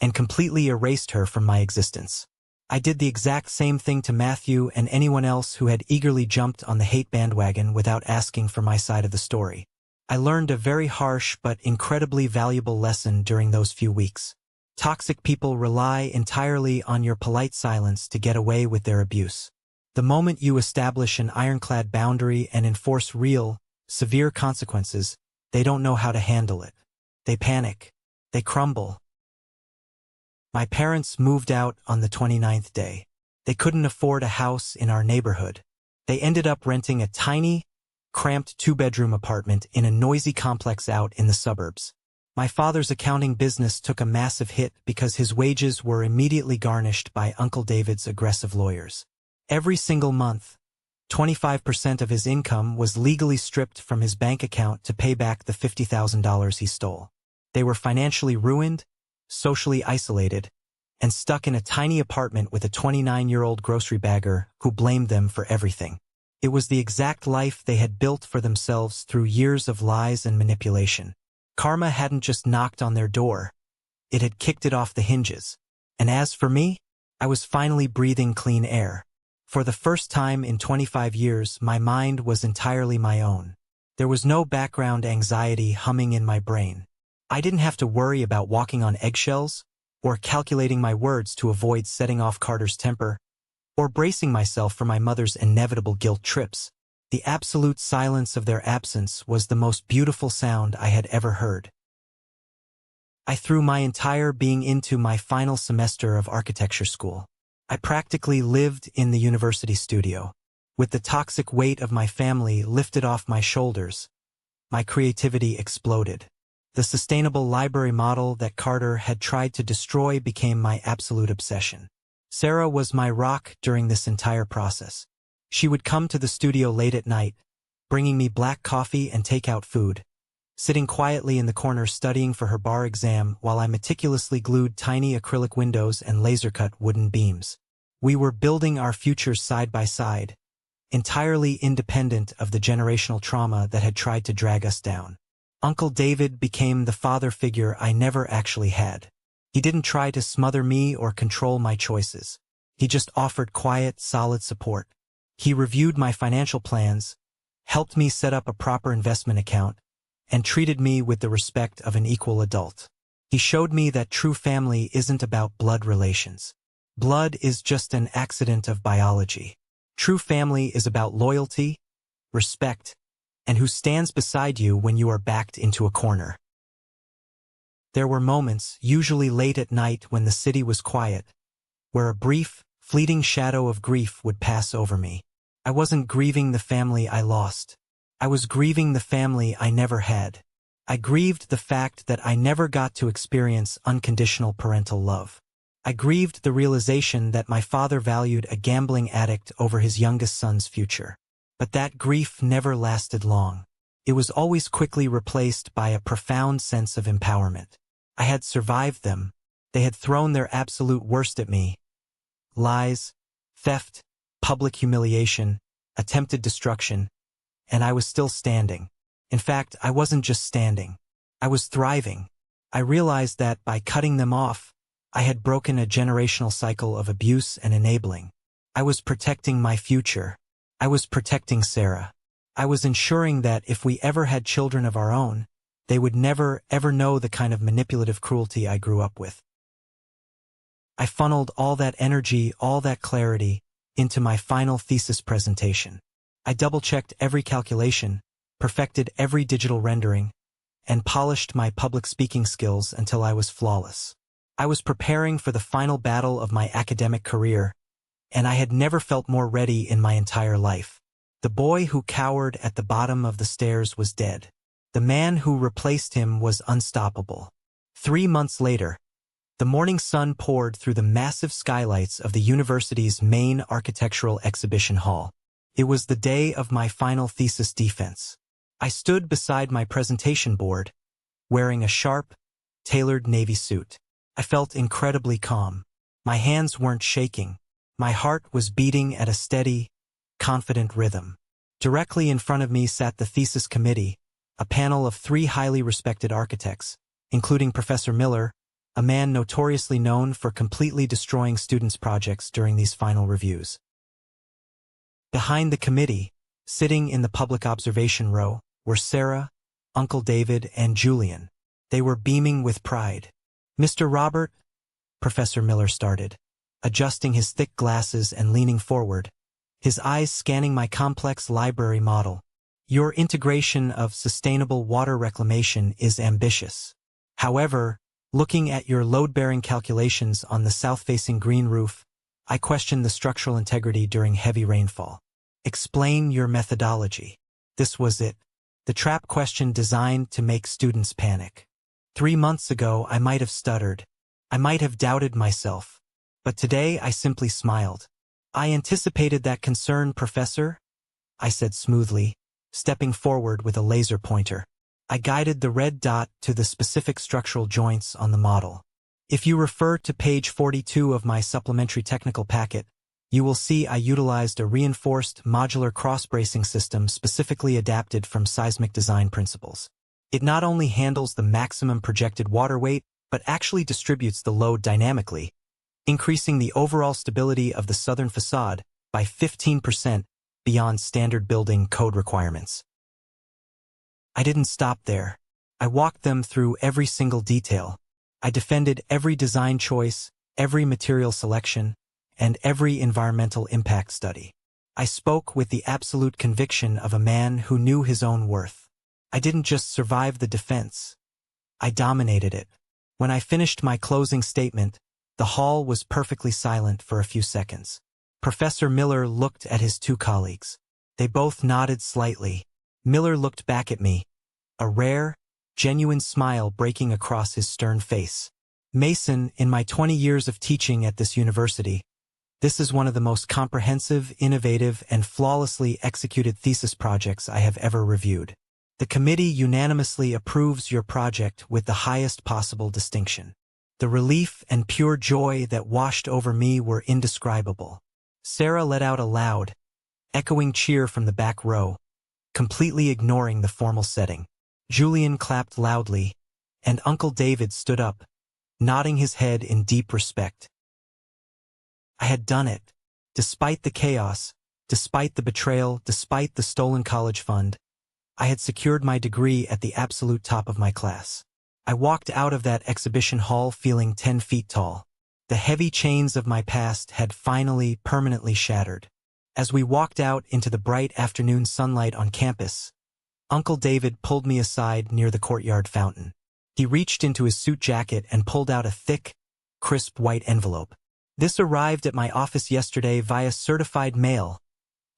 and completely erased her from my existence. I did the exact same thing to Matthew and anyone else who had eagerly jumped on the hate bandwagon without asking for my side of the story. I learned a very harsh but incredibly valuable lesson during those few weeks. Toxic people rely entirely on your polite silence to get away with their abuse. The moment you establish an ironclad boundary and enforce real, severe consequences, they don't know how to handle it. They panic. They crumble. My parents moved out on the 29th day. They couldn't afford a house in our neighborhood. They ended up renting a tiny, cramped 2-bedroom apartment in a noisy complex out in the suburbs. My father's accounting business took a massive hit because his wages were immediately garnished by Uncle David's aggressive lawyers. Every single month, 25% of his income was legally stripped from his bank account to pay back the $50,000 he stole. They were financially ruined, socially isolated, and stuck in a tiny apartment with a 29-year-old grocery bagger who blamed them for everything. It was the exact life they had built for themselves through years of lies and manipulation. Karma hadn't just knocked on their door, it had kicked it off the hinges. And as for me, I was finally breathing clean air. For the first time in 25 years, my mind was entirely my own. There was no background anxiety humming in my brain. I didn't have to worry about walking on eggshells, or calculating my words to avoid setting off Carter's temper, or bracing myself for my mother's inevitable guilt trips. The absolute silence of their absence was the most beautiful sound I had ever heard. I threw my entire being into my final semester of architecture school. I practically lived in the university studio. With the toxic weight of my family lifted off my shoulders, my creativity exploded. The sustainable library model that Carter had tried to destroy became my absolute obsession. Sarah was my rock during this entire process. She would come to the studio late at night, bringing me black coffee and takeout food, sitting quietly in the corner studying for her bar exam while I meticulously glued tiny acrylic windows and laser-cut wooden beams. We were building our futures side by side, entirely independent of the generational trauma that had tried to drag us down. Uncle David became the father figure I never actually had. He didn't try to smother me or control my choices. He just offered quiet, solid support. He reviewed my financial plans, helped me set up a proper investment account, and treated me with the respect of an equal adult. He showed me that true family isn't about blood relations. Blood is just an accident of biology. True family is about loyalty, respect, and who stands beside you when you are backed into a corner. There were moments, usually late at night when the city was quiet, where a brief, fleeting shadow of grief would pass over me. I wasn't grieving the family I lost. I was grieving the family I never had. I grieved the fact that I never got to experience unconditional parental love. I grieved the realization that my father valued a gambling addict over his youngest son's future. But that grief never lasted long. It was always quickly replaced by a profound sense of empowerment. I had survived them. They had thrown their absolute worst at me. Lies, theft, public humiliation, attempted destruction, and I was still standing. In fact, I wasn't just standing. I was thriving. I realized that by cutting them off, I had broken a generational cycle of abuse and enabling. I was protecting my future. I was protecting Sarah. I was ensuring that if we ever had children of our own, they would never, ever know the kind of manipulative cruelty I grew up with. I funneled all that energy, all that clarity, into my final thesis presentation. I double-checked every calculation, perfected every digital rendering, and polished my public speaking skills until I was flawless. I was preparing for the final battle of my academic career, and I had never felt more ready in my entire life. The boy who cowered at the bottom of the stairs was dead. The man who replaced him was unstoppable. 3 months later, the morning sun poured through the massive skylights of the university's main architectural exhibition hall. It was the day of my final thesis defense. I stood beside my presentation board, wearing a sharp, tailored navy suit. I felt incredibly calm. My hands weren't shaking. My heart was beating at a steady, confident rhythm. Directly in front of me sat the thesis committee, a panel of 3 highly respected architects, including Professor Miller, a man notoriously known for completely destroying students' projects during these final reviews. Behind the committee, sitting in the public observation row, were Sarah, Uncle David, and Julian. They were beaming with pride. "Mr. Robert," Professor Miller started, adjusting his thick glasses and leaning forward, his eyes scanning my complex library model. "Your integration of sustainable water reclamation is ambitious. However, looking at your load-bearing calculations on the south-facing green roof, I question the structural integrity during heavy rainfall. Explain your methodology." This was it, the trap question designed to make students panic. 3 months ago, I might have stuttered. I might have doubted myself. But today, I simply smiled. "I anticipated that concern, Professor," I said smoothly, stepping forward with a laser pointer. I guided the red dot to the specific structural joints on the model. If you refer to page 42 of my supplementary technical packet, you will see I utilized a reinforced modular cross-bracing system specifically adapted from seismic design principles. It not only handles the maximum projected water weight, but actually distributes the load dynamically, increasing the overall stability of the southern facade by 15% beyond standard building code requirements. I didn't stop there. I walked them through every single detail. I defended every design choice, every material selection, and every environmental impact study. I spoke with the absolute conviction of a man who knew his own worth. I didn't just survive the defense. I dominated it. When I finished my closing statement, the hall was perfectly silent for a few seconds. Professor Miller looked at his two colleagues. They both nodded slightly. Miller looked back at me, a rare, genuine smile breaking across his stern face. Mason, in my 20 years of teaching at this university, this is one of the most comprehensive, innovative, and flawlessly executed thesis projects I have ever reviewed. The committee unanimously approves your project with the highest possible distinction. The relief and pure joy that washed over me were indescribable. Sarah let out a loud, echoing cheer from the back row, completely ignoring the formal setting. Julian clapped loudly, and Uncle David stood up, nodding his head in deep respect. I had done it. Despite the chaos, despite the betrayal, despite the stolen college fund, I had secured my degree at the absolute top of my class. I walked out of that exhibition hall feeling 10 feet tall. The heavy chains of my past had finally permanently shattered. As we walked out into the bright afternoon sunlight on campus, Uncle David pulled me aside near the courtyard fountain. He reached into his suit jacket and pulled out a thick, crisp white envelope. "This arrived at my office yesterday via certified mail,"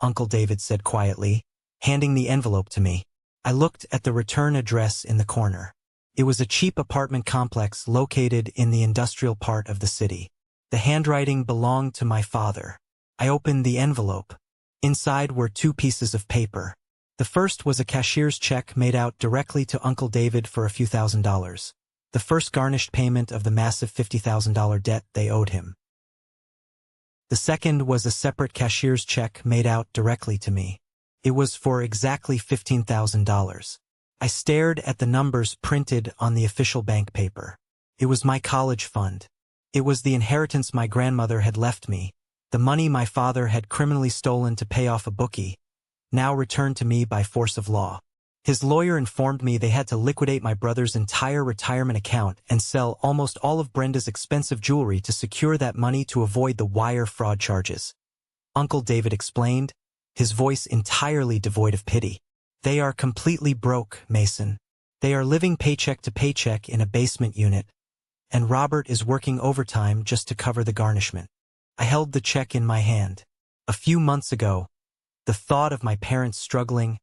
Uncle David said quietly, handing the envelope to me. I looked at the return address in the corner. It was a cheap apartment complex located in the industrial part of the city. The handwriting belonged to my father. I opened the envelope. Inside were two pieces of paper. The first was a cashier's check made out directly to Uncle David for a few $1,000s. The first garnished payment of the massive $50,000 debt they owed him. The second was a separate cashier's check made out directly to me. It was for exactly $15,000. I stared at the numbers printed on the official bank paper. It was my college fund. It was the inheritance my grandmother had left me, the money my father had criminally stolen to pay off a bookie, now returned to me by force of law. His lawyer informed me they had to liquidate my brother's entire retirement account and sell almost all of Brenda's expensive jewelry to secure that money to avoid the wire fraud charges. Uncle David explained, his voice entirely devoid of pity. "They are completely broke, Mason. They are living paycheck to paycheck in a basement unit, and Robert is working overtime just to cover the garnishment." I held the check in my hand. A few months ago, the thought of my parents struggling,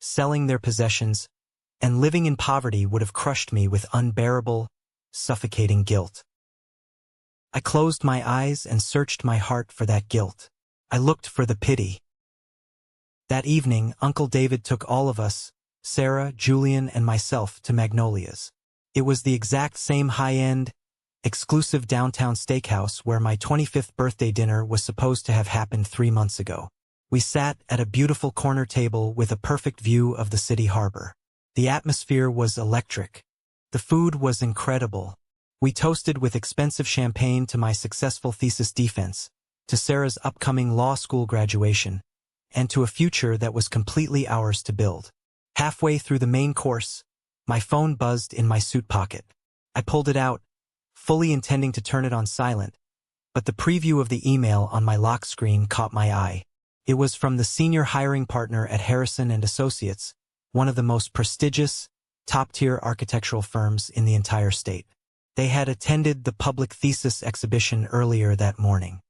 selling their possessions, and living in poverty would have crushed me with unbearable, suffocating guilt. I closed my eyes and searched my heart for that guilt. I looked for the pity. That evening, Uncle David took all of us, Sarah, Julian, and myself, to Magnolia's. It was the exact same high-end, exclusive downtown steakhouse where my 25th birthday dinner was supposed to have happened 3 months ago. We sat at a beautiful corner table with a perfect view of the city harbor. The atmosphere was electric. The food was incredible. We toasted with expensive champagne to my successful thesis defense, to Sarah's upcoming law school graduation, and to a future that was completely ours to build. Halfway through the main course, my phone buzzed in my suit pocket. I pulled it out, fully intending to turn it on silent, but the preview of the email on my lock screen caught my eye. It was from the senior hiring partner at Harrison & Associates, one of the most prestigious, top-tier architectural firms in the entire state. They had attended the public thesis exhibition earlier that morning.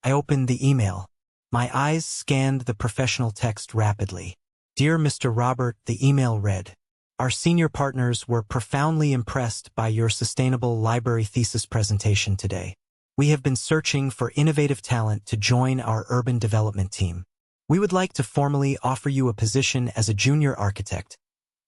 I opened the email. My eyes scanned the professional text rapidly. "Dear Mr. Robert," the email read, "Our senior partners were profoundly impressed by your sustainable library thesis presentation today. We have been searching for innovative talent to join our urban development team. We would like to formally offer you a position as a junior architect,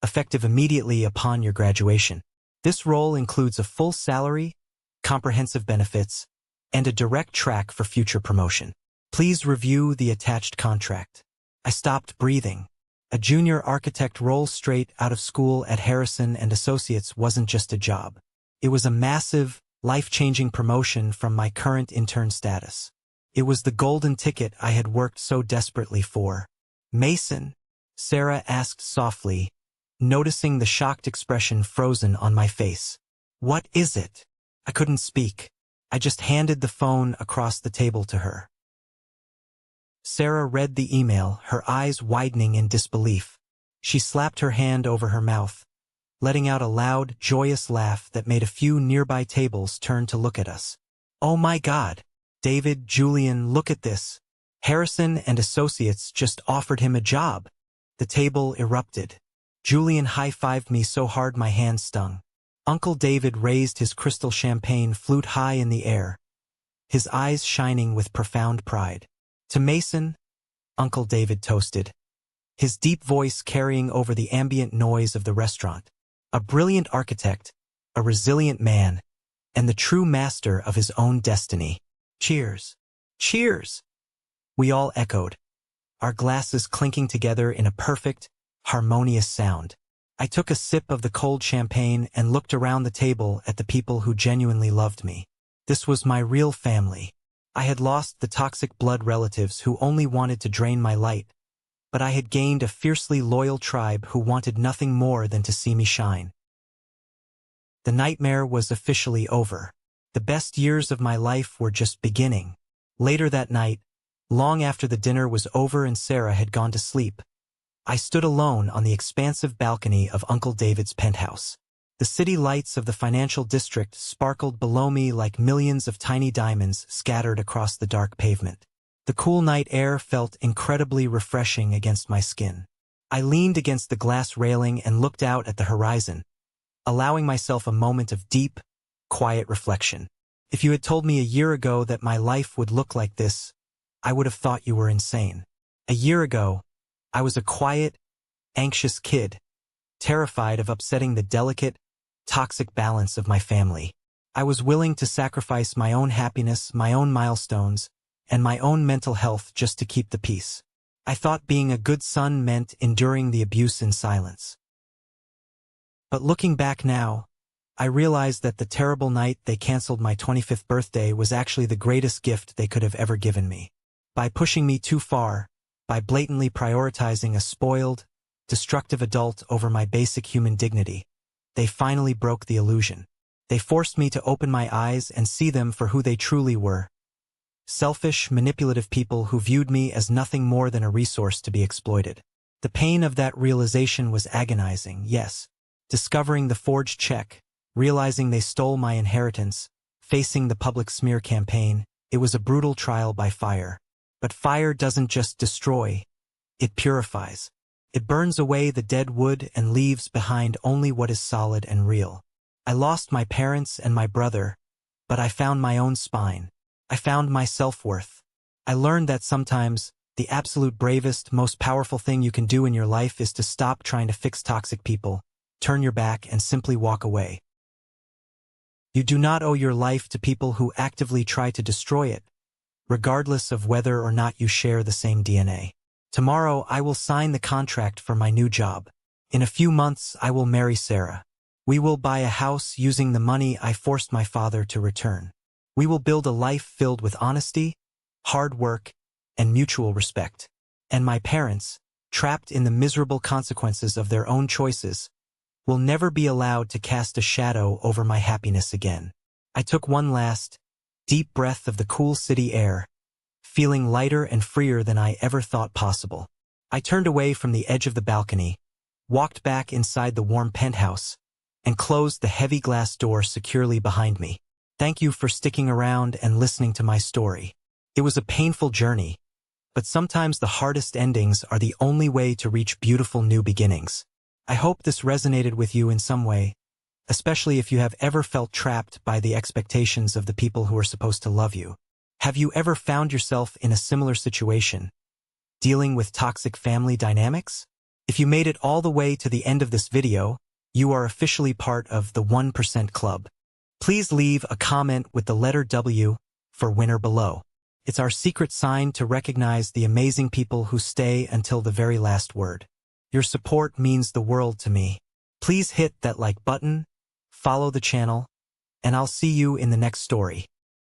effective immediately upon your graduation. This role includes a full salary, comprehensive benefits, and a direct track for future promotion. Please review the attached contract. I stopped breathing. A junior architect role straight out of school at Harrison and Associates wasn't just a job. It was a massive, life-changing promotion from my current intern status. It was the golden ticket I had worked so desperately for. Mason, Sarah asked softly, noticing the shocked expression frozen on my face. What is it? I couldn't speak. I just handed the phone across the table to her. Sarah read the email, her eyes widening in disbelief. She slapped her hand over her mouth, letting out a loud, joyous laugh that made a few nearby tables turn to look at us. Oh my God! David, Julian, look at this. Harrison and Associates just offered him a job. The table erupted. Julian high-fived me so hard my hand stung. Uncle David raised his crystal champagne flute high in the air, his eyes shining with profound pride. To Mason, Uncle David toasted, his deep voice carrying over the ambient noise of the restaurant. A brilliant architect, a resilient man, and the true master of his own destiny. Cheers! Cheers! We all echoed, our glasses clinking together in a perfect, harmonious sound. I took a sip of the cold champagne and looked around the table at the people who genuinely loved me. This was my real family. I had lost the toxic blood relatives who only wanted to drain my light, but I had gained a fiercely loyal tribe who wanted nothing more than to see me shine. The nightmare was officially over. The best years of my life were just beginning. Later that night, long after the dinner was over and Sarah had gone to sleep, I stood alone on the expansive balcony of Uncle David's penthouse. The city lights of the financial district sparkled below me like millions of tiny diamonds scattered across the dark pavement. The cool night air felt incredibly refreshing against my skin. I leaned against the glass railing and looked out at the horizon, allowing myself a moment of deep, quiet reflection. If you had told me a year ago that my life would look like this, I would have thought you were insane. A year ago, I was a quiet, anxious kid, terrified of upsetting the delicate, toxic balance of my family. I was willing to sacrifice my own happiness, my own milestones, and my own mental health just to keep the peace. I thought being a good son meant enduring the abuse in silence. But looking back now, I realized that the terrible night they canceled my 25th birthday was actually the greatest gift they could have ever given me. By pushing me too far, by blatantly prioritizing a spoiled, destructive adult over my basic human dignity, they finally broke the illusion. They forced me to open my eyes and see them for who they truly were. Selfish, manipulative people who viewed me as nothing more than a resource to be exploited. The pain of that realization was agonizing, yes. Discovering the forged check, realizing they stole my inheritance, facing the public smear campaign, it was a brutal trial by fire. But fire doesn't just destroy, it purifies. It burns away the dead wood and leaves behind only what is solid and real. I lost my parents and my brother, but I found my own spine. I found my self-worth. I learned that sometimes, the absolute bravest, most powerful thing you can do in your life is to stop trying to fix toxic people, turn your back and simply walk away. You do not owe your life to people who actively try to destroy it, regardless of whether or not you share the same DNA. Tomorrow I will sign the contract for my new job. In a few months I will marry Sarah. We will buy a house using the money I forced my father to return. We will build a life filled with honesty, hard work, and mutual respect. And my parents, trapped in the miserable consequences of their own choices, will never be allowed to cast a shadow over my happiness again. I took one last, deep breath of the cool city air, feeling lighter and freer than I ever thought possible. I turned away from the edge of the balcony, walked back inside the warm penthouse, and closed the heavy glass door securely behind me. Thank you for sticking around and listening to my story. It was a painful journey, but sometimes the hardest endings are the only way to reach beautiful new beginnings. I hope this resonated with you in some way, especially if you have ever felt trapped by the expectations of the people who are supposed to love you. Have you ever found yourself in a similar situation, Dealing with toxic family dynamics? If you made it all the way to the end of this video, you are officially part of the 1% club. Please leave a comment with the letter W for winner below. It's our secret sign to recognize the amazing people who stay until the very last word. Your support means the world to me. Please hit that like button, follow the channel, and I'll see you in the next story.